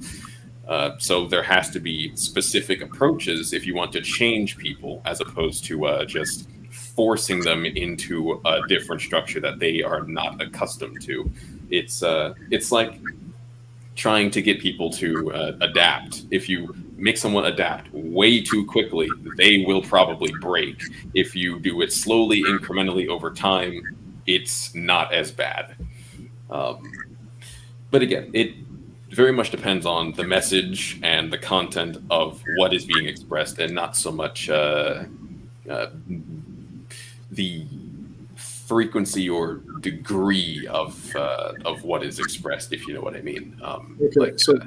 So there has to be specific approaches if you want to change people, as opposed to just forcing them into a different structure that they are not accustomed to. It's like trying to get people to adapt. If you make someone adapt way too quickly, they will probably break. If you do it slowly, incrementally over time, it's not as bad. Um, but again, it very much depends on the message and the content of what is being expressed, and not so much uh, the frequency or degree of what is expressed, if you know what I mean. Okay, so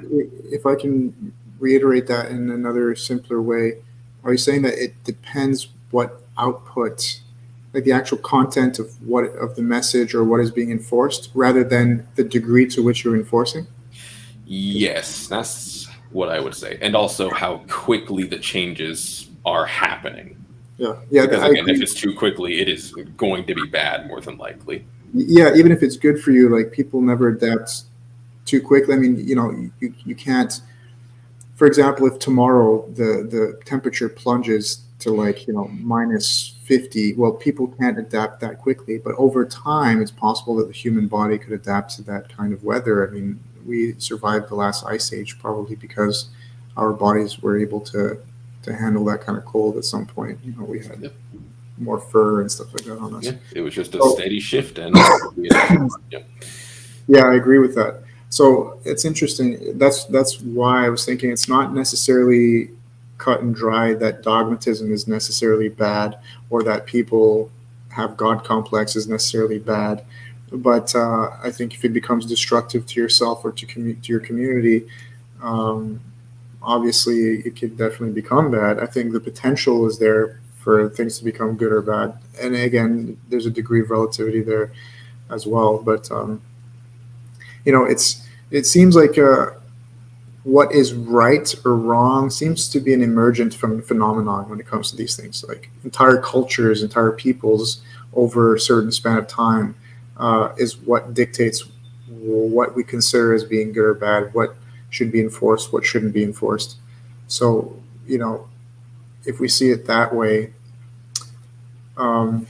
if I can reiterate that in another simpler way, are you saying that it depends what output? like the actual content of the message or what is being enforced, rather than the degree to which you're enforcing? Yes, that's what I would say. And also how quickly the changes are happening. Yeah, yeah, Because I again, if agree. it's too quickly, it is going to be bad more than likely. Yeah, even if it's good for you, like people never adapt too quickly. I mean, you can't. For example, if tomorrow the temperature plunges to like -50, well, people can't adapt that quickly. But over time, it's possible that the human body could adapt to that kind of weather. I mean, we survived the last ice age probably because our bodies were able to handle that kind of cold at some point. We had Yep. more fur and stuff like that on us. Yeah, it was just a So steady shift, and we adapted. Yep. yeah, I agree with that. So it's interesting. That's why I was thinking it's not necessarily cut and dry that dogmatism is necessarily bad, or that people have God complex is necessarily bad. But I think if it becomes destructive to yourself or to your community, um, obviously it could definitely become bad. I think the potential is there for things to become good or bad. And again, there's a degree of relativity there as well. But it seems like what is right or wrong seems to be an emergent from phenomenon when it comes to these things. Like entire cultures, entire peoples over a certain span of time is what dictates what we consider as being good or bad, what should be enforced, what shouldn't be enforced. So, if we see it that way, um,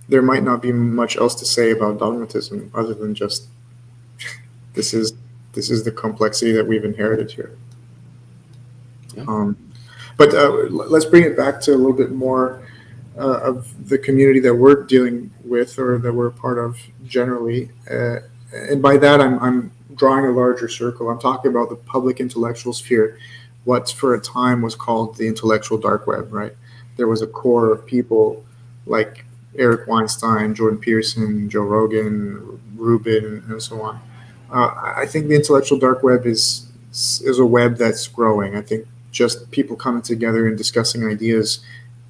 there might not be much else to say about dogmatism other than just this is this is the complexity that we've inherited here. Yeah. Um, but let's bring it back to a little bit more of the community that we're dealing with or that we're a part of generally. And by that, I'm drawing a larger circle. I'm talking about the public intellectual sphere, what for a time was called the intellectual dark web, right? There was a core of people like Eric Weinstein, Jordan Peterson, Joe Rogan, Rubin, and so on. I think the intellectual dark web is a web that's growing. I think just people coming together and discussing ideas,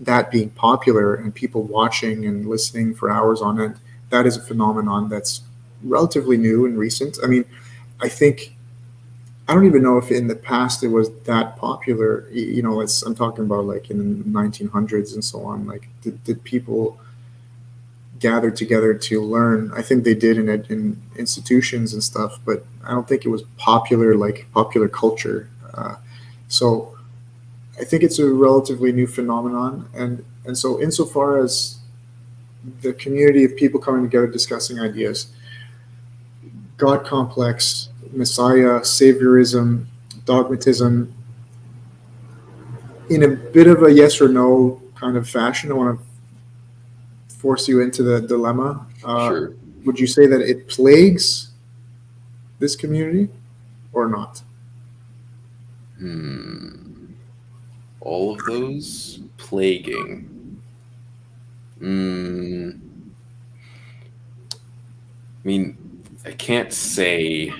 that being popular and people watching and listening for hours on end, that is a phenomenon that's relatively new and recent. I mean, I think I don't even know if in the past it was that popular. I'm talking about like in the 1900s and so on. Like, did people gather together to learn? I think they did in institutions and stuff, but I don't think it was popular like popular culture. So I think it's a relatively new phenomenon, and so insofar as the community of people coming together discussing ideas, God complex, Messiah, saviorism, dogmatism, in a bit of a yes or no kind of fashion, I want to force you into the dilemma. Sure. Would you say that it plagues this community or not? All of those plaguing. I mean, I can't say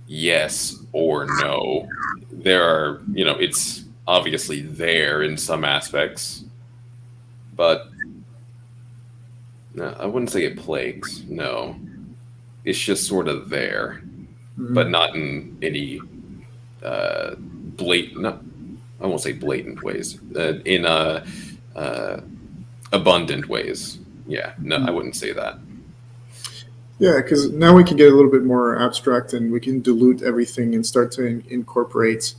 yes or no. There are, it's obviously there in some aspects, but no, I wouldn't say it plagues. No, it's just sort of there, but Mm-hmm. not in any blatant. No, I won't say blatant ways. In uh, abundant ways. Yeah, no, I wouldn't say that. Yeah, because now we can get a little bit more abstract and we can dilute everything and start to incorporate,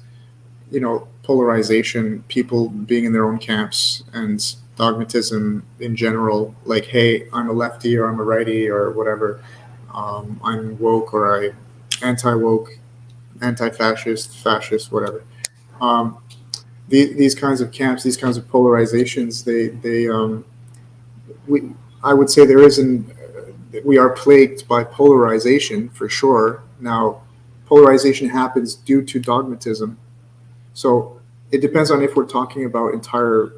polarization, people being in their own camps, and dogmatism in general. Like, hey, I'm a lefty or I'm a righty or whatever. I'm woke or I anti woke, anti fascist, fascist, whatever. Um, these kinds of camps, these kinds of polarizations, we, I would say there is an we are plagued by polarization for sure. Now, polarization happens due to dogmatism. So it depends on if we're talking about entire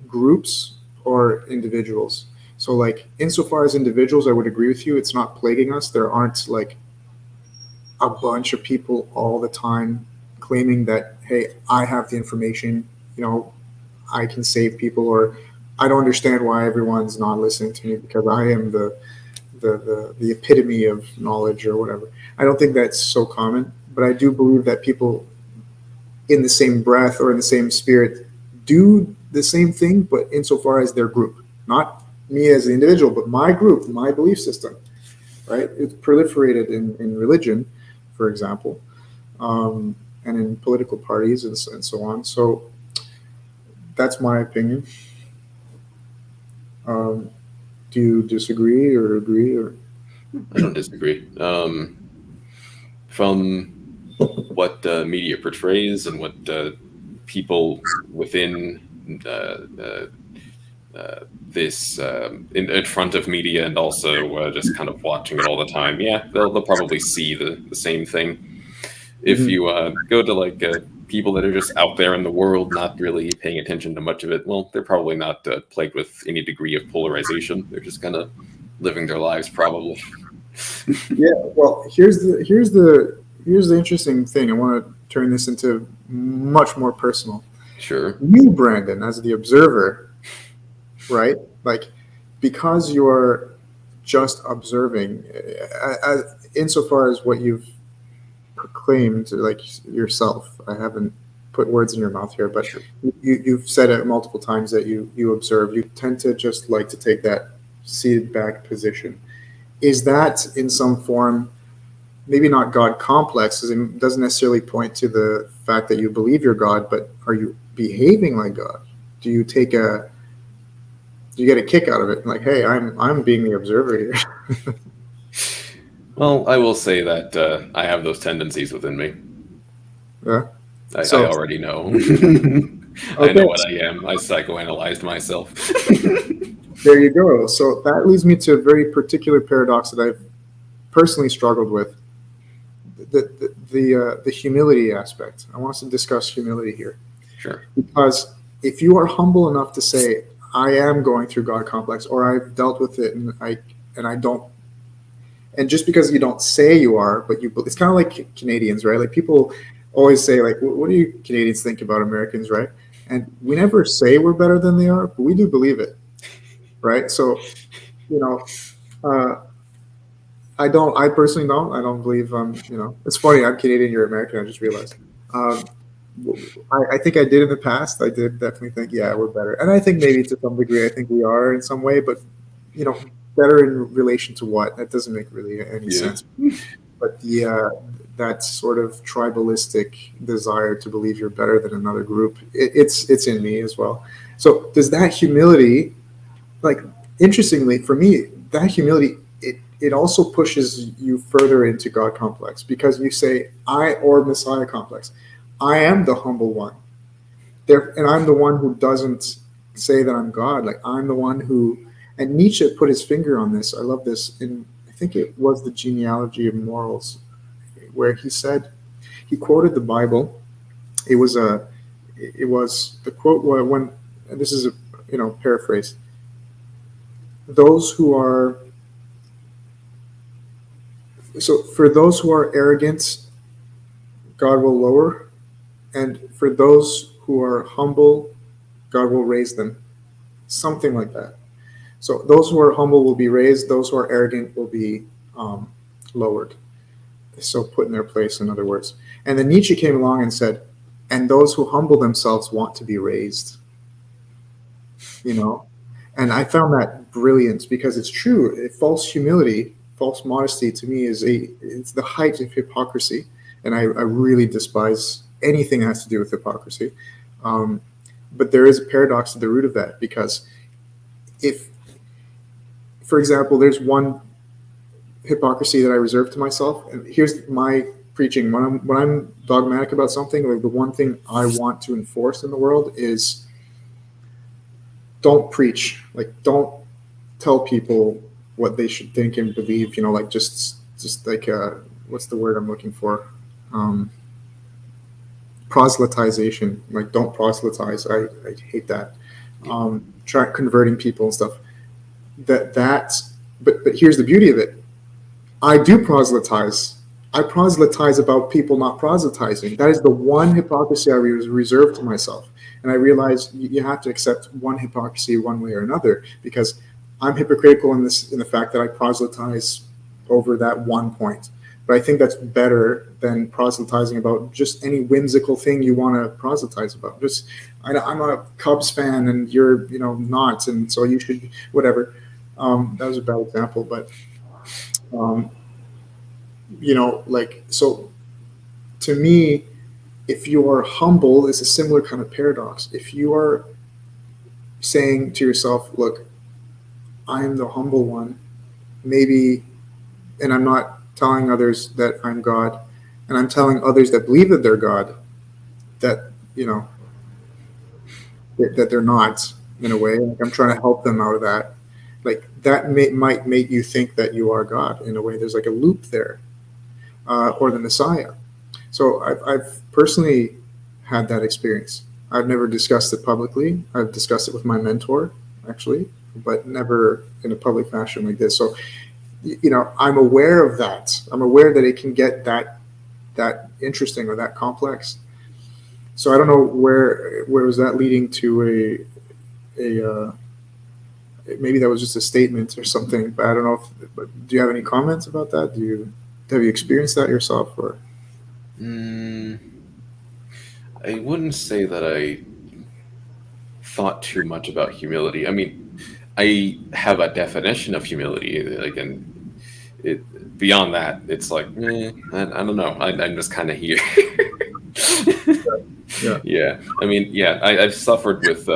groups or individuals. So, like, insofar as individuals, I would agree with you. It's not plaguing us. There aren't like a bunch of people all the time claiming that, hey, I have the information, I can save people, or I don't understand why everyone's not listening to me because I am the epitome of knowledge or whatever. I don't think that's so common, but I do believe that people in the same breath or in the same spirit do the same thing, but insofar as their group, not me as an individual, but my group, my belief system, right? It's proliferated in religion, for example, and in political parties and so on. So that's my opinion. Um, do you disagree or agree? Or I don't disagree. From what media portrays and what people within this in front of media and also just kind of watching it all the time, yeah, they'll probably see the same thing. If Mhm. you go to like people that are just out there in the world, not really paying attention to much of it, well, they're probably not plagued with any degree of polarization. They're just kind of living their lives, probably. Yeah, well, here's the interesting thing. I want to turn this into much more personal. Sure. You, Brandon, as the observer, right? Like, because you're just observing, insofar as what you've proclaimed, like yourself. I haven't put words in your mouth here, but Sure. you've said it multiple times that you observe. You tend to just like to take that seated back position. Is that in some form, maybe not God complex, because it doesn't necessarily point to the fact that you believe you're God, but are you behaving like God? Do you take a do you get a kick out of it? Like, hey, I'm being the observer here. Well, I will say that I have those tendencies within me. Yeah. I So already know. I know okay, what I am. I psychoanalyzed myself. there you go. So that leads me to a very particular paradox that I've personally struggled with. The humility aspect. I want us to discuss humility here. Sure. Because if you are humble enough to say, I am going through God complex, or I've dealt with it and I don't, and just because you don't say you are, but you, it's kind of like Canadians, right? Like people always say, like, what do you Canadians think about Americans, right? And we never say we're better than they are, but we do believe it, right? So, you know, uh, I personally don't. I don't believe, it's funny. I'm Canadian, you're American. I just realized. Um, I think I did in the past. I did definitely think, yeah, we're better. And I think maybe to some degree, I think we are in some way, but, better in relation to what? That doesn't make really any Yeah. sense. But that sort of tribalistic desire to believe you're better than another group, it's in me as well. So does that humility, like, interestingly for me, that humility, it also pushes you further into God complex because you say or Messiah complex. I am the humble one there, and I'm the one who doesn't say that I'm God. Like, I'm the one who, and Nietzsche put his finger on this. I love this. In, I think it was the Genealogy of Morals, where he said, he quoted the Bible. It was the quote when, and this is a, paraphrase, those who are, so for those who are arrogant, God will lower, and for those who are humble, God will raise them. Something like that. So those who are humble will be raised; those who are arrogant will be lowered. So put in their place, in other words. And then Nietzsche came along and said, "And those who humble themselves want to be raised." You know, and I found that brilliant because it's true. False humility, false modesty, to me it's the height of hypocrisy, and I really despise anything that has to do with hypocrisy. Um, but there is a paradox at the root of that because if, for example, there's one hypocrisy that I reserve to myself, and here's my preaching when I'm dogmatic about something. Like, the one thing I want to enforce in the world is don't preach. Like, don't tell people what they should think and believe. Like, just like what's the word I'm looking for? Um, Proselytization. Like, don't proselytize. I hate that. Try converting people and stuff. That's but here's the beauty of it. I do proselytize I proselytize about people not proselytizing. That is the one hypocrisy I reserve to myself. And I realize you have to accept one hypocrisy one way or another, because I'm hypocritical in the fact that I proselytize over that one point. But I think that's better than proselytizing about just any whimsical thing you want to proselytize about. Just, I'm a Cubs fan and you're, not, and so you should, whatever. That was a bad example, but um, like, so to me, if you are humble, it's a similar kind of paradox. If you are saying to yourself, look, I am the humble one, maybe, and I'm not telling others that I'm God, and I'm telling others that believe that they're God, that, that they're not, in a way. Like, I'm trying to help them out of that. Like, that might make you think that you are God, in a way. There's like a loop there, or the Messiah. So I've personally had that experience. I've never discussed it publicly. I've discussed it with my mentor, actually, but never in a public fashion like this. So, I'm aware of that. I'm aware that it can get that interesting or that complex. So I don't know where was that leading to a maybe that was just a statement or something. But I don't know. But do you have any comments about that? Have you experienced that yourself, or? Mm, I wouldn't say that I thought too much about humility. I mean, I have a definition of humility, like, and beyond that, it's like, I don't know. I'm just kind of here. Yeah, Yeah, I mean, yeah, I've suffered with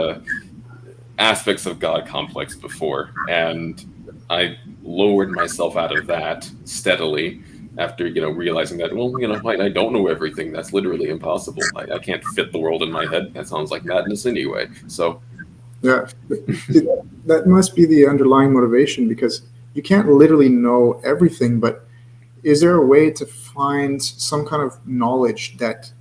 aspects of God complex before, and I lowered myself out of that steadily after realizing that, well, I don't know everything. That's literally impossible. I can't fit the world in my head. That sounds like madness anyway. So yeah. See, that must be the underlying motivation, because you can't literally know everything, but is there a way to find some kind of knowledge that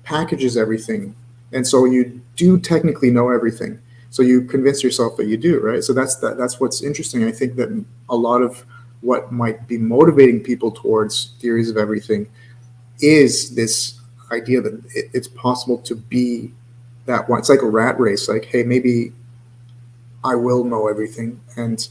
packages everything, and so you do technically know everything, so you convince yourself that you do, right? So that's what's interesting. I think that a lot of what might be motivating people towards theories of everything is this idea that it's possible to be that one. It's like a rat race. Like, hey, maybe I will know everything, and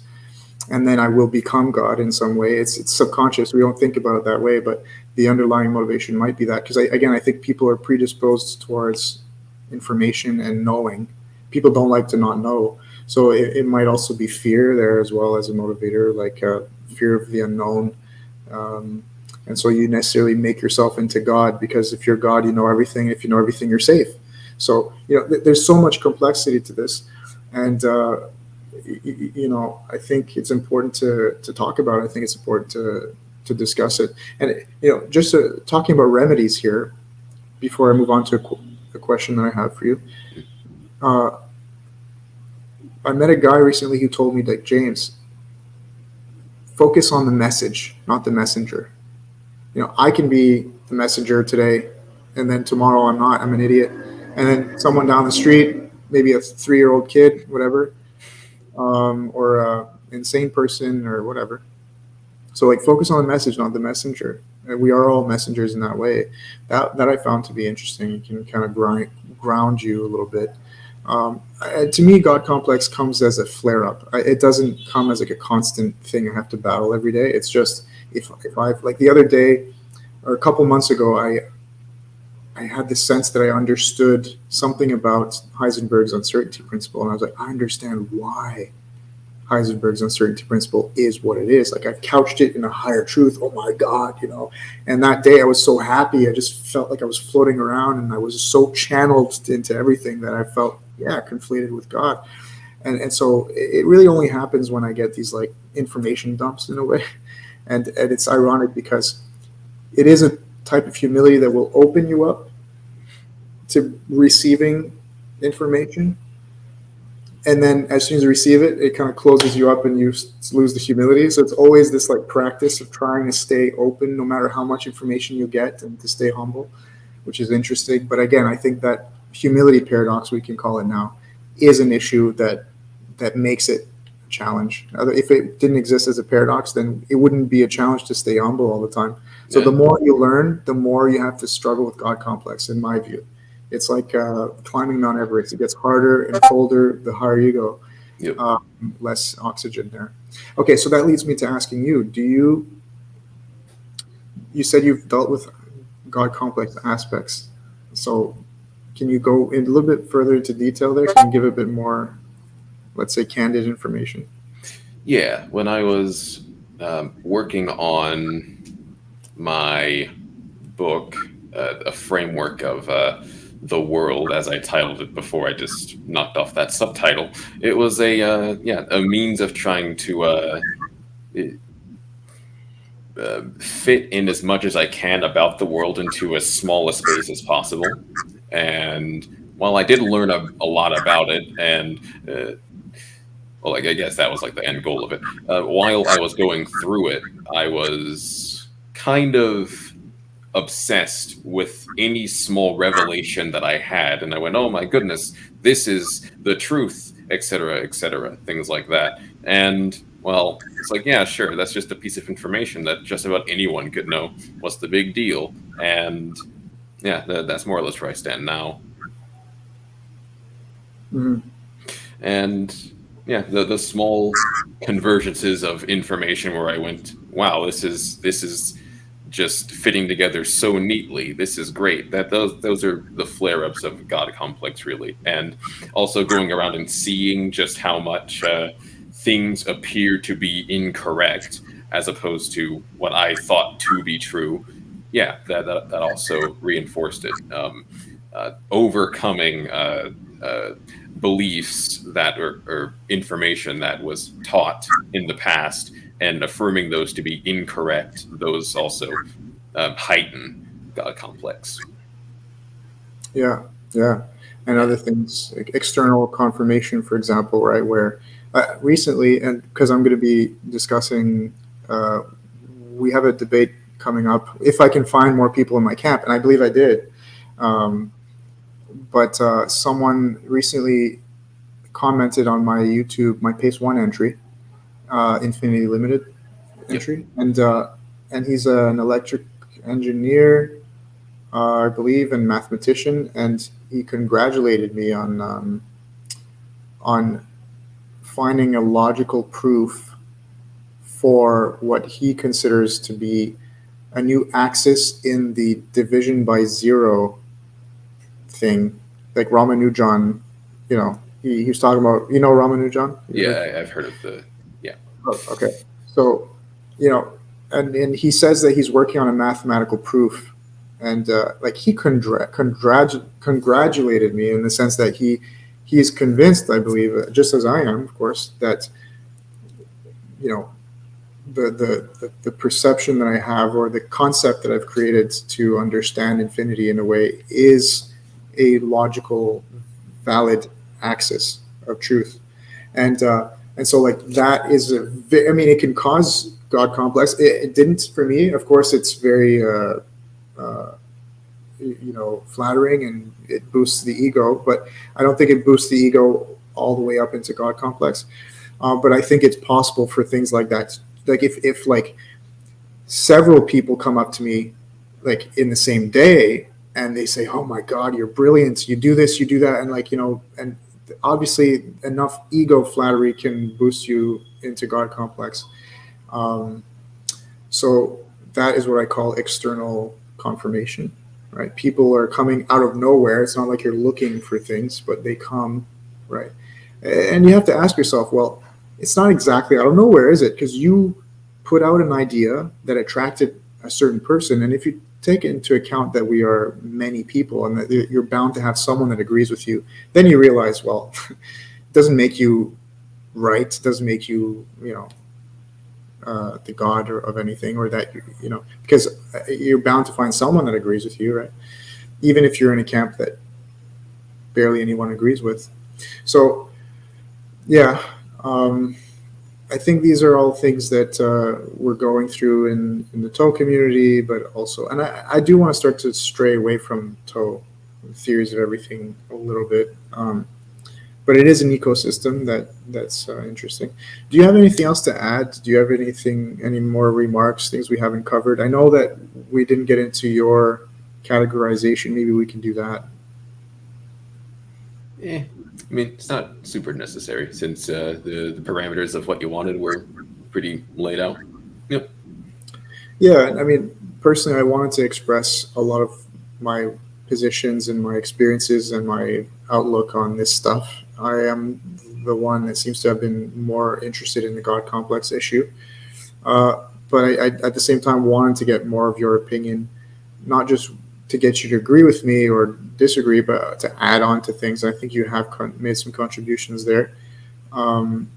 then I will become God in some way. It's subconscious. We don't think about it that way, but the underlying motivation might be that. Because again, I think people are predisposed towards information and knowing. People don't like to not know. So it might also be fear there as well as a motivator, like fear of the unknown. Um, and so you necessarily make yourself into God, because if you're God, you know everything. If you know everything, you're safe. So there's so much complexity to this, and I think it's important to talk about it. I think it's important to discuss it. And just talking about remedies here before I move on to a question that I have for you. Uh, I met a guy recently who told me that, James, focus on the message, not the messenger. I can be the messenger today, and then tomorrow I'm not. I'm an idiot. And then someone down the street, maybe a 3-year-old kid, whatever, or a insane person or whatever. So, like, focus on the message, not the messenger. And we are all messengers in that way. That I found to be interesting. It can kind of ground you a little bit. To me, God complex comes as a flare up. It doesn't come as like a constant thing I have to battle every day. It's just if I've, like, the other day or a couple months ago, I had this sense that I understood something about Heisenberg's uncertainty principle, and I was like, I understand why Heisenberg's uncertainty principle is what it is. Like, I've couched it in a higher truth. Oh my God, And that day I was so happy. I just felt like I was floating around, and I was so channeled into everything that I felt, conflated with God. And so it really only happens when I get these, like, information dumps, in a way. And it's ironic, because it is a type of humility that will open you up to receiving information, and then as soon as you receive it, it kind of closes you up and you lose the humility. So it's always this, like, practice of trying to stay open no matter how much information you get, and to stay humble, which is interesting. But again, I think that humility paradox, we can call it now, is an issue that makes it challenge. If it didn't exist as a paradox, then it wouldn't be a challenge to stay humble all the time. So Yeah. the more you learn, the more you have to struggle with God complex, in my view. It's like climbing Mount Everest. It gets harder and colder the higher you go, Yep. less oxygen there. Okay, so that leads me to asking you: Do you said you've dealt with God complex aspects? So can you go in a little bit further into detail there? Can you give a bit more, let's say, candid information? Yeah. When I was working on my book, a framework of the world, as I titled it before I just knocked off that subtitle. It was a means of trying to fit in as much as I can about the world into as small a space as possible. And while I did learn a lot about it, and well, like, I guess that was like the end goal of it. While I was going through it, I was kind of obsessed with any small revelation that I had, and I went, "Oh my goodness, this is the truth," etc., things like that. And well, it's like, yeah, sure, that's just a piece of information that just about anyone could know. What's the big deal? And yeah, that's more or less where I stand now. Mhm. And yeah, the small convergences of information where I went, wow, this is just fitting together so neatly. This is great. That those are the flare ups of God complex, really, and also going around and seeing just how much things appear to be incorrect as opposed to what I thought to be true. Yeah, that also reinforced it. Overcoming uh, beliefs that or information that was taught in the past and affirming those to be incorrect, those also heighten God complex. Yeah, yeah, and Yeah. other things, like external confirmation, for example, right? Where recently, and because I'm going to be discussing, uh, we have a debate coming up. If I can find more people in my camp, and I believe I did, um, but someone recently commented on my YouTube, my Pace One entry, Infinity Limited Yep. entry, and he's an electric engineer, I believe, and mathematician, and he congratulated me on finding a logical proof for what he considers to be a new axis in the division by zero thing, like Ramanujan. He was talking about, Ramanujan. You Yeah, heard? I've heard of the. Yeah. Oh, okay. So, you know, and he says that he's working on a mathematical proof, and like he congratulated me in the sense that he is convinced, I believe, just as I am, of course, that you know the perception that I have, or the concept that I've created to understand infinity in a way, is a logical, valid axis of truth. And so like that is I mean, it can cause God complex. It didn't for me. Of course, it's very uh, flattering, and it boosts the ego, but I don't think it boosts the ego all the way up into God complex. But I think it's possible for things like that. Like if like several people come up to me like in the same day, and they say, "Oh my God, you're brilliant. You do this, you do that," and and obviously enough ego flattery can boost you into God complex. Um, so that is what I call external confirmation, right? People are coming out of nowhere. It's not like you're looking for things, but they come, right? And you have to ask yourself, well, it's not exactly out of nowhere, is it? Because you put out an idea that attracted a certain person. And if you take into account that we are many people and that you're bound to have someone that agrees with you, then you realize, well, it doesn't make you right. It doesn't make you, the god of anything, or that, because you're bound to find someone that agrees with you, right? Even if you're in a camp that barely anyone agrees with. So, yeah, um, I think these are all things that we're going through in the Toe community, but also, and I do want to start to stray away from Toe theories of everything a little bit. but it is an ecosystem that's interesting. Do you have anything else to add? Do you have any more remarks, things we haven't covered? I know that we didn't get into your categorization. Maybe we can do that. I mean, it's not super necessary since the parameters of what you wanted were pretty laid out. Yep. Yeah, I mean, personally, I wanted to express a lot of my positions and my experiences and my outlook on this stuff. I am the one that seems to have been more interested in the God complex issue, but I at the same time wanted to get more of your opinion, not just to get you to agree with me or disagree, but to add on to things. I think you have made some contributions there, um,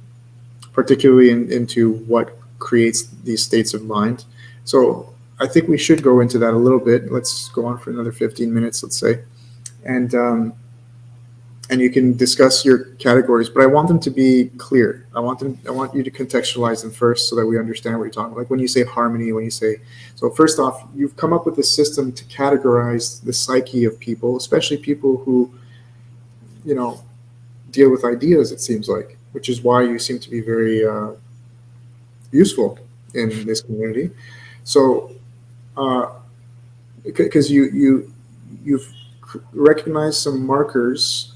particularly into what creates these states of mind. So I think we should go into that a little bit. Let's go on for another 15 minutes, let's say, and you can discuss your categories, but I want them to be clear. I want you to contextualize them first so that we understand what you're talking about. Like when you say harmony, when you say, so first off, you've come up with a system to categorize the psyche of people, especially people who, you know, deal with ideas, it seems like, which is why you seem to be very useful in this community. So, because you've recognized some markers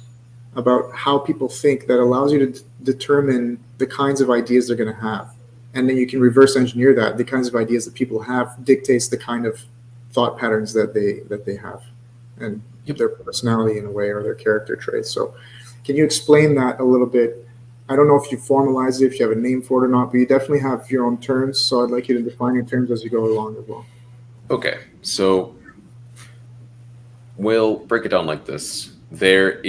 about how people think that allows you to determine the kinds of ideas they're going to have, and then you can reverse engineer that. The kinds of ideas that people have dictates the kind of thought patterns that they have, and their personality in a way, or their character traits. So can you explain that a little bit? I don't know if you formalize it, if you have a name for it or not, but you definitely have your own terms. So I'd like you to define your terms as you go along as well. Okay, so we'll break it down like this. There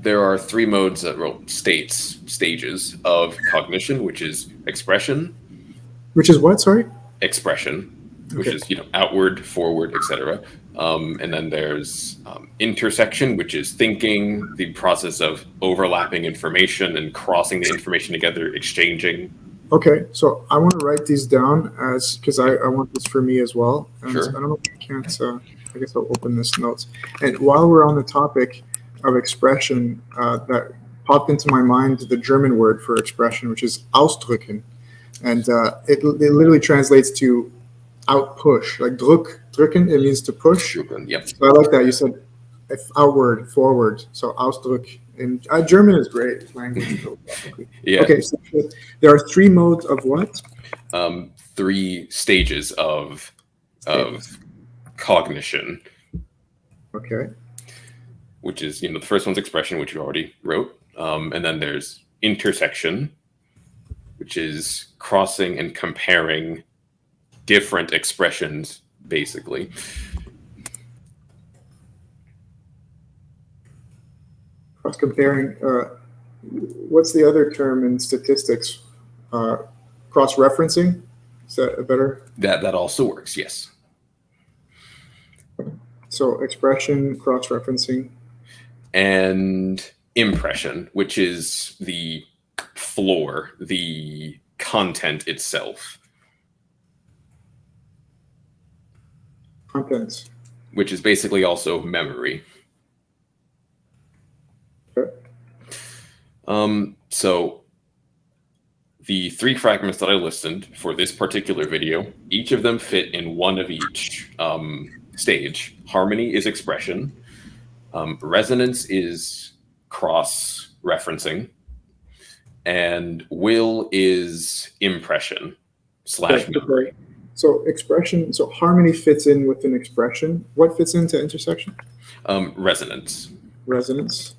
are three modes stages of cognition, which is expression. Which is what? Sorry. Expression, which Okay. is outward, forward, etc. And then there's intersection, which is thinking, the process of overlapping information and crossing the information together, exchanging. Okay, so I want to write these down as because I want this for me as well. And I Sure. don't know if I can't. I guess I'll open this notes. And while we're on the topic of expression, that popped into my mind the German word for expression, which is ausdrücken, and it literally translates to out push, like drücken. It means to push. Yep. So I like that you said if outward, forward. So Ausdruck in German is great language. Yeah. Okay, so there are three modes of what? Three stages of cognition. Okay. Which is the first one's expression, which you already wrote, and then there's intersection, which is crossing and comparing different expressions, basically. Cross comparing. What's the other term in statistics? Cross referencing. Is that a better? That also works. Yes. So expression, cross referencing, and impression, which is the floor, the content itself. Contents. Which is basically also memory. Okay. So the three fragments that I listed for this particular video, each of them fit in one of each stage. Harmony is expression. Resonance is cross-referencing. And will is impression / memory. So expression, so harmony fits in with an expression. What fits into intersection? Resonance. Resonance.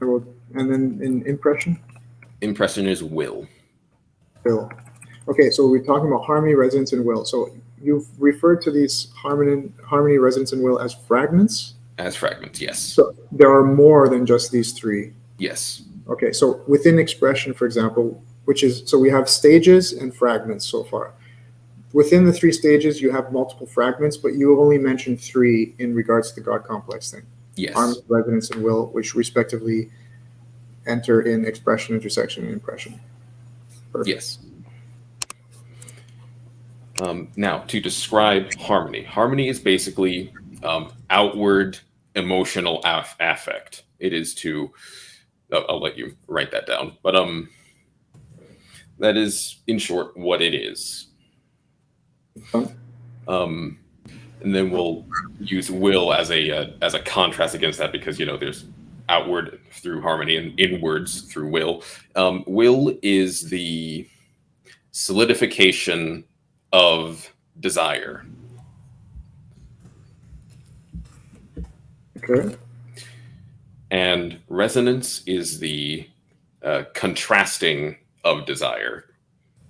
And then in impression? Impression is will. Will. Okay, so we're talking about harmony, resonance, and will. So you've referred to these harmony, resonance, and will as fragments? As fragments, yes. So there are more than just these three? Yes. Okay, so within expression, for example, so we have stages and fragments so far. Within the three stages, you have multiple fragments, but you only mentioned three in regards to the God complex thing. Yes. Harmony, resonance, and will, which respectively enter in expression, intersection, and impression. Perfect. Yes. Now, to describe harmony. Harmony is basically outward emotional affect. It is to. I'll let you write that down, but that is in short what it is. Um, and then we'll use will as a contrast against that, because there's outward through harmony and inwards through will. Will is the solidification of desire. Okay. And resonance is the contrasting of desire,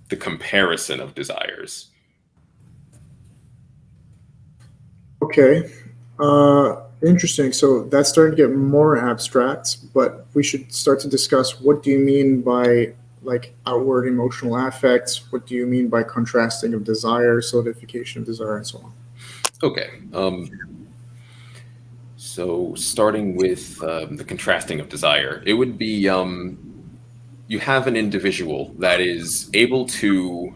the comparison of desires. Okay. Interesting. So that's starting to get more abstract, but we should start to discuss, what do you mean by like outward emotional affects? What do you mean by contrasting of desire, solidification of desire, and so on? Okay. So starting with the contrasting of desire, it would be you have an individual that is able to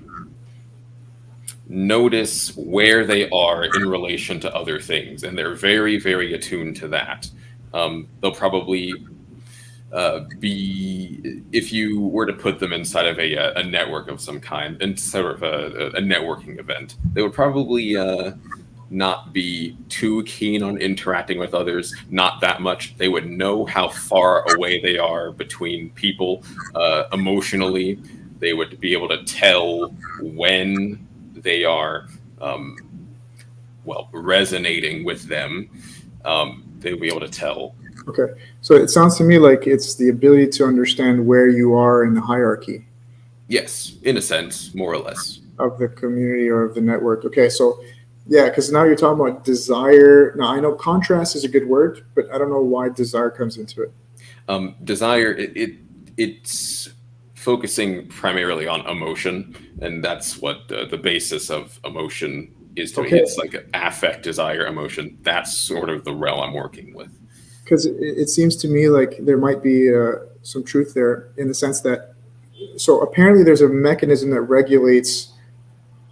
notice where they are in relation to other things, and they're very, very attuned to that. They'll probably be, if you were to put them inside of a network of some kind, and sort of a networking event, they would probably not be too keen on interacting with others, not that much. They would know how far away they are between people emotionally. They would be able to tell when they are, resonating with them. They would be able to tell. Okay. So it sounds to me like it's the ability to understand where you are in the hierarchy Yes, in a sense, more or less. of the community or of the network. Okay. So yeah, because now you're talking about desire. Now I know contrast is a good word, but I don't know why desire comes into it. Desire, it's focusing primarily on emotion, and that's what the basis of emotion is to me. Okay. It's like affect, desire, emotion. That's sort of the realm I'm working with. Because it seems to me like there might be some truth there, in the sense that, so apparently there's a mechanism that regulates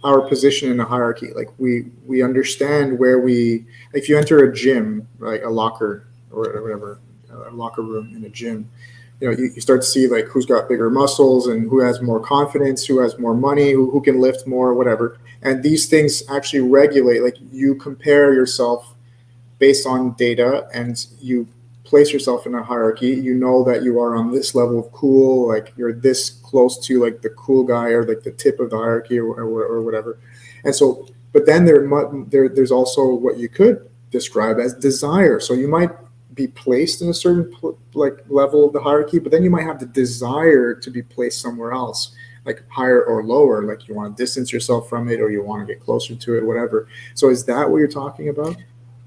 our position in the hierarchy. Like we understand where we, if you enter a gym, like a locker or whatever, a locker room in a gym, you start to see like who's got bigger muscles and who has more confidence, who has more money, who can lift more, whatever. And these things actually regulate, like you compare yourself based on data, and you place yourself in a hierarchy. You know that you are on this level of cool, like you're this close to like the cool guy, or like the tip of the hierarchy, or whatever. And so, but then there's also what you could describe as desire. So you might be placed in a certain like level of the hierarchy, but then you might have the desire to be placed somewhere else, like higher or lower, like you want to distance yourself from it, or you want to get closer to it, whatever. So is that what you're talking about?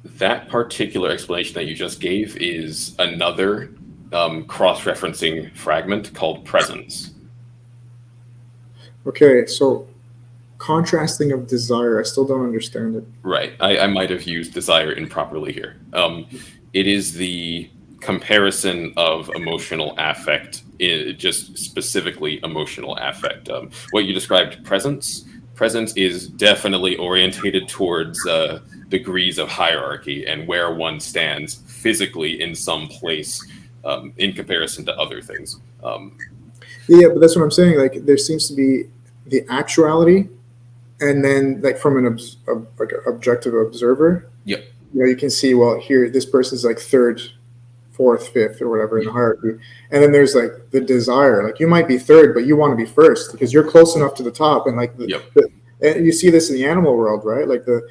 That particular explanation that you just gave is another cross-referencing fragment called presence. Okay, so contrasting of desire, I still don't understand it. Right. I might have used desire improperly here. It is the comparison of emotional affect, just specifically emotional affect. What you described, presence is definitely orientated towards degrees of hierarchy and where one stands physically in some place in comparison to other things. Yeah, but that's what I'm saying. Like there seems to be the actuality, and then like from an like an objective observer, Yep. you can see, well, here this person's like third, fourth, fifth, or whatever in the hierarchy, and then there's like the desire. Like you might be third, but you want to be first because you're close enough to the top, and like Yep. and you see this in the animal world, right? Like the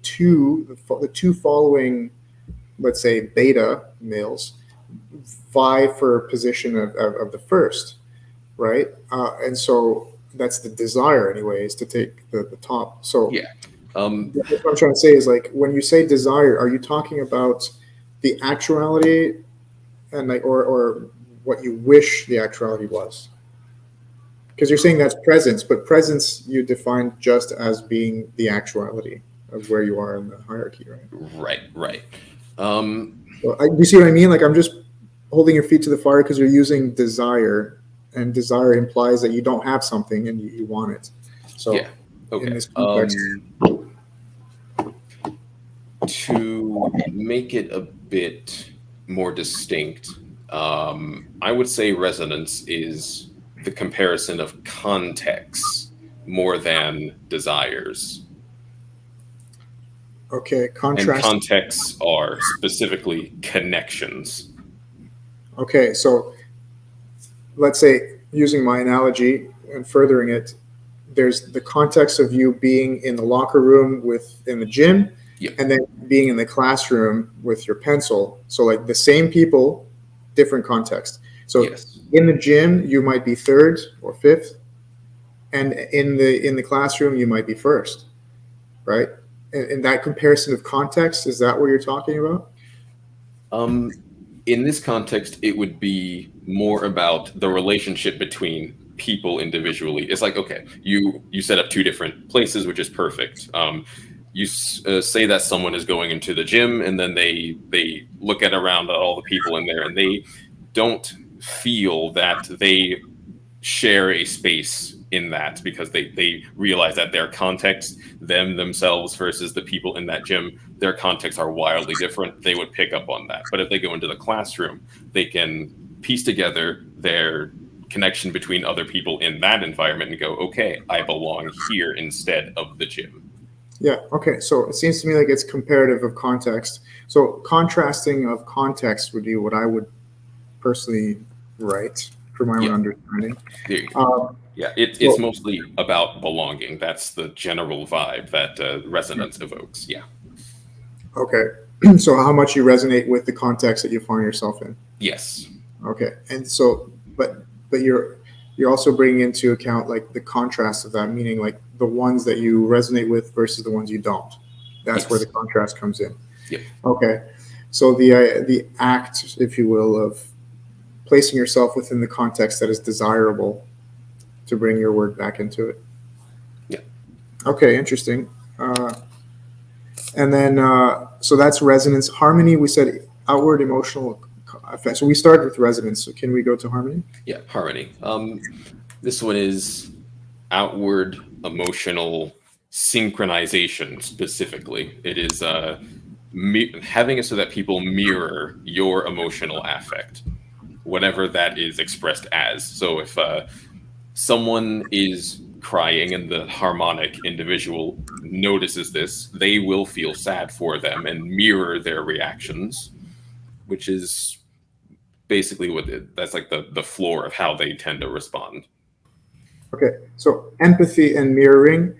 two following, let's say, beta males vie for position of the first, right? And so that's the desire, anyways, to take the top. So Yeah. what I'm trying to say is, like, when you say desire, are you talking about the actuality, and like, or what you wish the actuality was? Because you're saying that's presence, but presence you define just as being the actuality of where you are in the hierarchy, right? Right. Right. Um, So you see what I mean? Like I'm just holding your feet to the fire because you're using desire, and desire implies that you don't have something and you want it. So yeah. in Okay. this context, To make it a bit more distinct, I would say resonance is the comparison of contexts more than desires. Okay, And contrast. contexts are specifically connections. Okay, so let's say, using my analogy and furthering it, there's the context of you being in the locker room in the gym, Yep. and then being in the classroom with your pencil. So like the same people, different context. So Yes. in the gym you might be third or fifth, and in the classroom you might be first, right? And that comparison of context, is that what you're talking about? Um, in this context, it would be more about the relationship between people individually. It's like, okay, you set up two different places, which is perfect. You say that someone is going into the gym, and then they look at around at all the people in there, and they don't feel that they share a space in that because they realize that their context, themselves versus the people in that gym, their contexts are wildly different. They would pick up on that. But if they go into the classroom, they can piece together their connection between other people in that environment and go, okay, I belong here instead of the gym. Yeah. Okay. So it seems to me like it's comparative of context. So contrasting of context would be what I would personally write for my own Yeah, understanding. there you go. Um, Yeah, it's so mostly about belonging. That's the general vibe that resonance evokes. Yeah. okay. So how much you resonate with the context that you find yourself in. Yes. Okay. And so, but you're also bringing into account like the contrast of that, meaning like the ones that you resonate with versus the ones you don't. That's where the Yes. contrast comes in. Yep. Okay. So the act, if you will, of placing yourself within the context that is desirable, to bring your word back into it. Yeah. Okay, interesting. And then, so that's resonance. Harmony, we said outward emotional effect. So we started with resonance. So can we go to harmony? Yeah, harmony. This one is outward emotional synchronization specifically. It is having it so that people mirror your emotional affect, whatever that is expressed as. So if someone is crying and the harmonic individual notices this, they will feel sad for them and mirror their reactions, which is basically that's like the floor of how they tend to respond. Okay, so empathy and mirroring.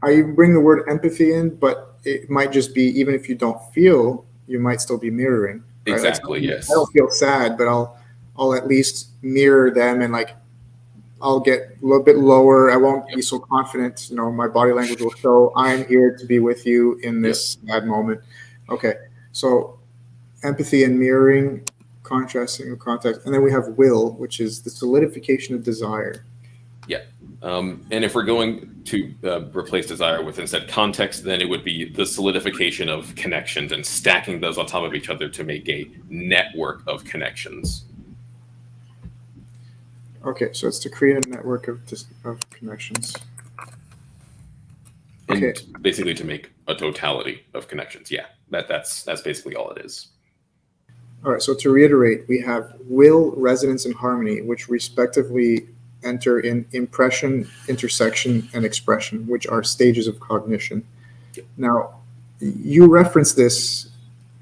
I bring the word empathy in, but it might just be, even if you don't feel, you might still be mirroring, right? Like Exactly, I yes. don't feel sad, but I'll at least mirror them, and like I'll get a little bit lower. I won't Yep. be so confident. My body language will show I'm here to be with you in Yep. this sad moment. Okay, so empathy and mirroring, contrasting of context, and then we have will, which is the solidification of desire. Yeah. And if we're going to replace desire with instead context, then it would be the solidification of connections and stacking those on top of each other to make a network of connections. Okay, so it's to create a network of connections. Okay, And basically to make a totality of connections. Yeah, that's basically all it is. all right. So to reiterate, we have will, resonance, and harmony, which respectively enter in impression, intersection, and expression, which are stages of cognition. Yep. Now, you reference this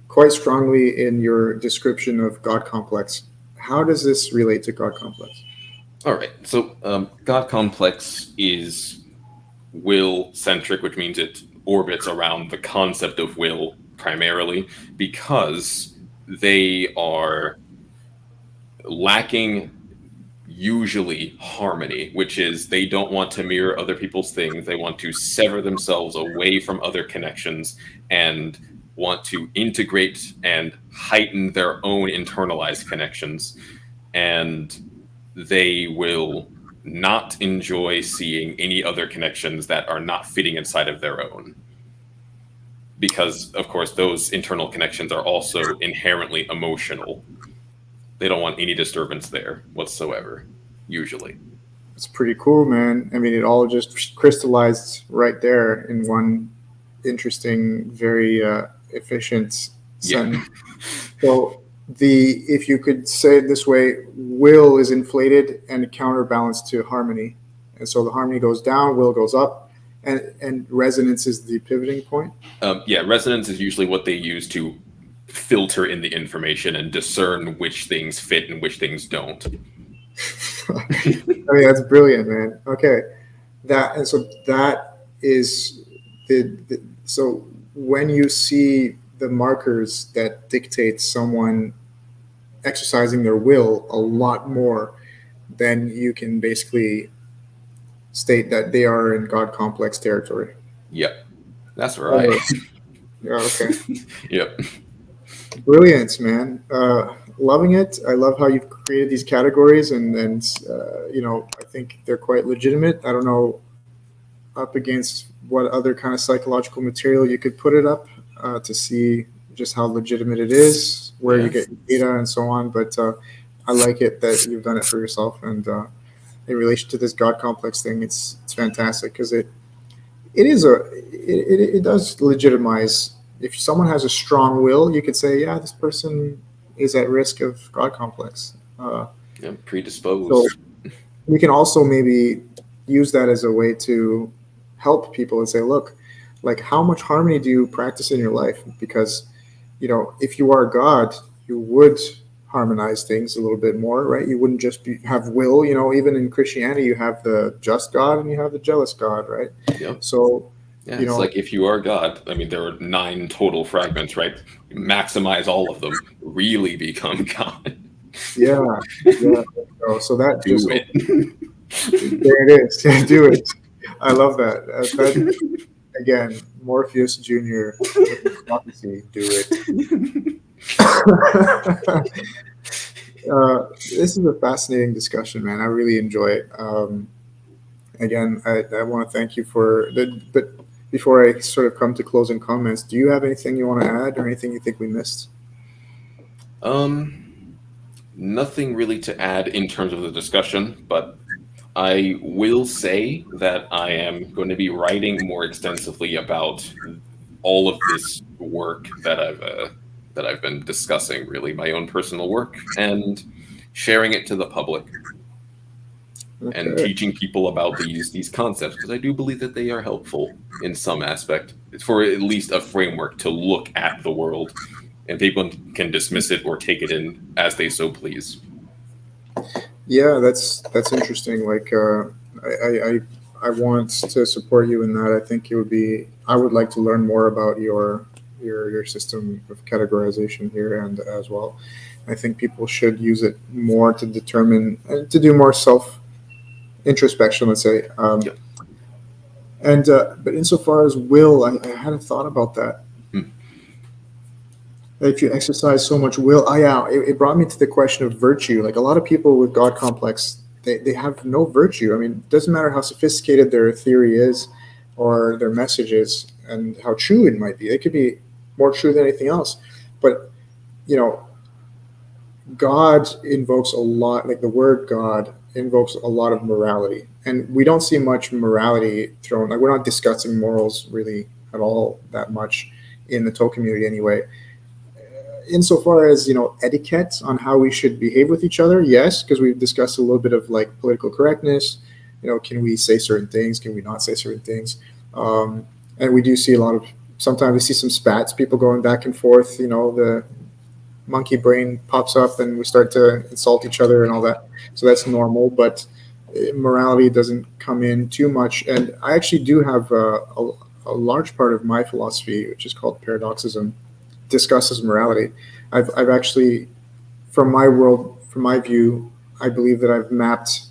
quite strongly in your description of God complex. How does this relate to God complex? All right. So God complex is will centric, which means it orbits around the concept of will primarily because they are lacking usually harmony, which is they don't want to mirror other people's things. They want to sever themselves away from other connections and want to integrate and heighten their own internalized connections. And they will not enjoy seeing any other connections that are not fitting inside of their own. Because, of course, those internal connections are also inherently emotional. They don't want any disturbance there whatsoever, usually. It's pretty cool, man. I mean, it all just crystallized right there in one interesting, very efficient Yeah. sentence. So if you could say it this way, will is inflated and counterbalanced to harmony, and so the harmony goes down, will goes up, and resonance is the pivoting point. Yeah, resonance is usually what they use to filter in the information and discern which things fit and which things don't. I mean, that's brilliant, man. Okay, that is so when you see the markers that dictate someone exercising their will a lot more, then you can basically state that they are in God complex territory. Yep, that's right. Oh, yeah, okay. Yep. Brilliant, man. Loving it. I love how you've created these categories, and I think they're quite legitimate. I don't know up against what other kind of psychological material you could put it up to see just how legitimate it is, where you get data and so on. But I like it that you've done it for yourself, and in relation to this God complex thing, it's fantastic because it does legitimize. If someone has a strong will, you could say, yeah, this person is at risk of God complex. Yeah, predisposed. So we can also maybe use that as a way to help people and say, look, like how much harmony do you practice in your life? Because, if you are God, you would harmonize things a little bit more, right? You wouldn't just have will, even in Christianity, you have the just God and you have the jealous God, right? Yep. So, yeah, it's like if you are God, I mean, there are 9 total fragments, right? Maximize all of them, really become God. Yeah. So that Do just it. there it is. Yeah, do it. I love that. That again, Morpheus Jr. prophecy. Do it. This is a fascinating discussion, man. I really enjoy it. Again, I want to thank you for the. But before I sort of come to closing comments, do you have anything you want to add or anything you think we missed? Nothing really to add in terms of the discussion, but I will say that I am going to be writing more extensively about all of this work that I've been discussing, really my own personal work, and sharing it to the public and Okay. teaching people about these concepts because I do believe that they are helpful in some aspect for at least a framework to look at the world, and people can dismiss it or take it in as they so please. Yeah, that's interesting. Like, I want to support you in that. I think it would be. I would like to learn more about your system of categorization here, and as well, I think people should use it more to determine to do more self introspection. Let's say, Yep. and but insofar as will, I hadn't thought about that. If you exercise so much will, yeah, it brought me to the question of virtue. Like a lot of people with God complex, they have no virtue. I mean, it doesn't matter how sophisticated their theory is or their message is and how true it might be. It could be more true than anything else. But, you know, God invokes a lot, like the word God invokes a lot of morality. And we don't see much morality thrown, like we're not discussing morals really at all that much in the Toe community anyway. Insofar as etiquette on how we should behave with each other, yes, because we've discussed a little bit of like political correctness. Can we say certain things? Can we not say certain things? And we do see a lot of. Sometimes we see some spats, people going back and forth. The monkey brain pops up, and we start to insult each other and all that. So that's normal, but morality doesn't come in too much. And I actually do have a large part of my philosophy, which is called paradoxism, discusses morality. I've actually, from my world, from my view, I believe that I've mapped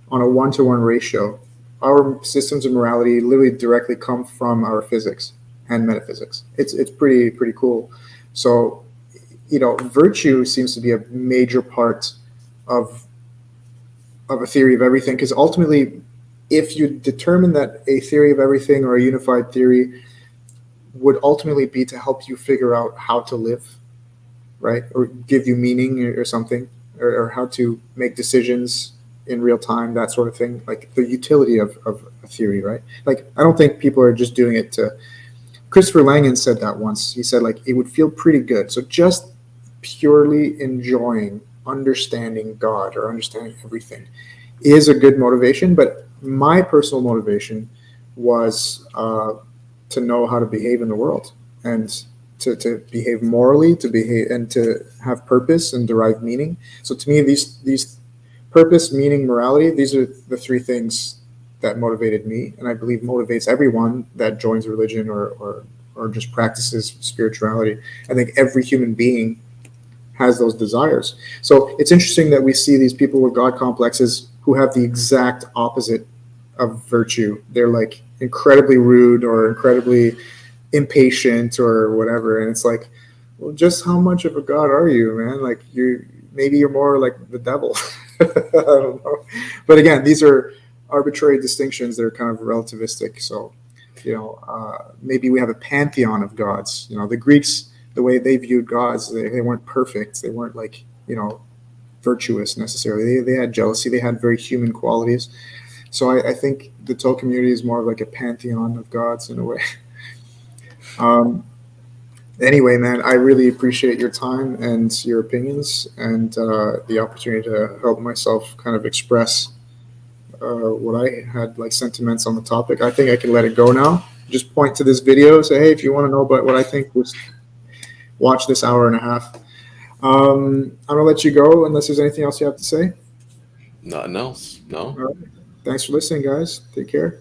on a 1-to-1 ratio. Our systems of morality literally directly come from our physics and metaphysics. It's pretty cool. So, virtue seems to be a major part of a theory of everything, because ultimately, if you determine that a theory of everything or a unified theory would ultimately be to help you figure out how to live, right? Or give you meaning or something, or how to make decisions in real time, that sort of thing. Like the utility of a theory, right? Like, I don't think people are just doing it Christopher Langan said that once. He said like it would feel pretty good. So just purely enjoying understanding God or understanding everything is a good motivation. But my personal motivation was to know how to behave in the world and to behave morally, to behave and to have purpose and derive meaning. So to me, these purpose, meaning, morality, these are the three things that motivated me, and I believe motivates everyone that joins a religion or just practices spirituality. I think every human being has those desires. So it's interesting that we see these people with God complexes who have the exact opposite of virtue. They're like incredibly rude or incredibly impatient or whatever, and it's like, well, just how much of a god are you, man? Like you're more like the devil. I don't know. But again, these are arbitrary distinctions. They're kind of relativistic. So, maybe we have a pantheon of gods. The Greeks, the way they viewed gods, they weren't perfect. They weren't like, virtuous necessarily. They had jealousy. They had very human qualities. So I think the Toe community is more of like a pantheon of gods in a way. Um, anyway, man, I really appreciate your time and your opinions and the opportunity to help myself kind of express what I had like sentiments on the topic. I think I can let it go now. Just point to this video, say, hey, if you want to know about what I think, just watch this hour and a half. I'm gonna let you go unless there's anything else you have to say. Nothing else. No. All right. Thanks for listening, guys. Take care.